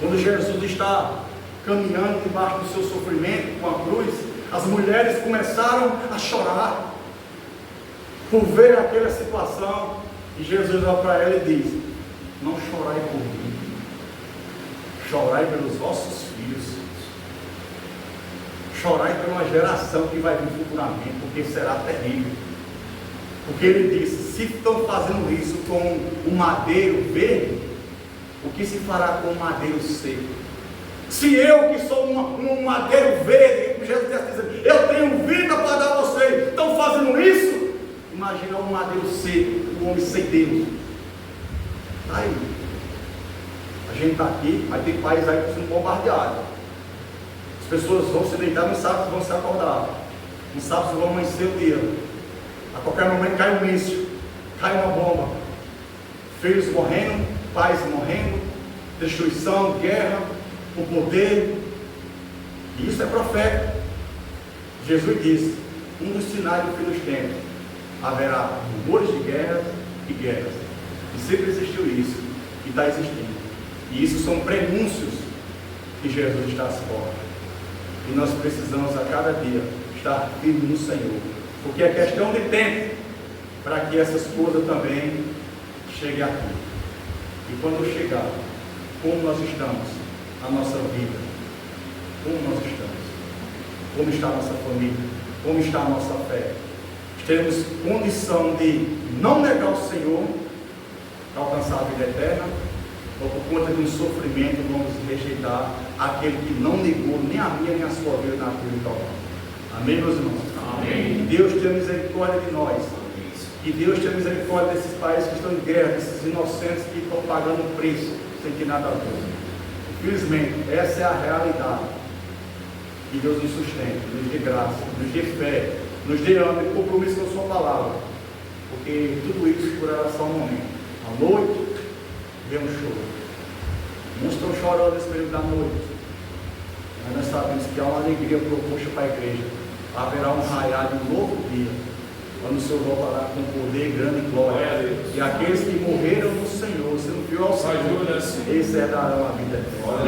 Quando Jesus está caminhando debaixo do seu sofrimento com a cruz, as mulheres começaram a chorar por ver aquela situação, e Jesus olha para ela e diz: não chorai por mim, chorai pelos vossos filhos, chorai por uma geração que vai vir futuramente, porque será terrível. Porque ele disse: se estão fazendo isso com o madeiro verde, o que se fará com o madeiro seco? Se eu, que sou um madeiro verde, como Jesus está dizendo, eu tenho vida para dar a vocês, estão fazendo isso? Imagina um madeiro seco, um homem sem Deus. Aí, a gente está aqui, mas tem países aí que são bombardeados. As pessoas vão se deitar, não sabem se vão se acordar, não sabem se vão amanhecer o dia. A qualquer momento cai um míssil, cai uma bomba, filhos morrendo, pais morrendo, destruição, guerra, o poder. E isso é profeta. Jesus disse: um dos sinais do fim dos tempos, haverá rumores de guerras e guerras. E sempre existiu isso, e está existindo. E isso são prenúncios que Jesus está às portas. E nós precisamos a cada dia estar firmes no Senhor, porque é questão de tempo para que essas coisas também cheguem aqui. E quando chegar, como nós estamos, a nossa vida, como nós estamos, como está a nossa família, como está a nossa fé, temos condição de não negar o Senhor para alcançar a vida eterna, ou por conta de um sofrimento vamos rejeitar aquele que não negou nem a minha nem a sua vida na cruz do Calvário. Amém, meus irmãos? Amém. Que Deus tenha misericórdia de nós. Que Deus tenha misericórdia desses países que estão em guerra, desses inocentes que estão pagando o preço sem ter nada a ver. Infelizmente, essa é a realidade. Que Deus nos sustente, nos dê graça, nos dê fé, nos dê ânimo e compromisso com a sua palavra. Porque tudo isso por ela só um momento. À noite, vem um choro. Muitos estão chorando nesse período da noite. Mas nós sabemos que há uma alegria proposta para a igreja. Haverá um raiar de um novo dia, quando o Senhor voltará com poder, grande glória. E aqueles que morreram no Senhor, sendo fiel ao Senhor, eles herdarão a vida eterna.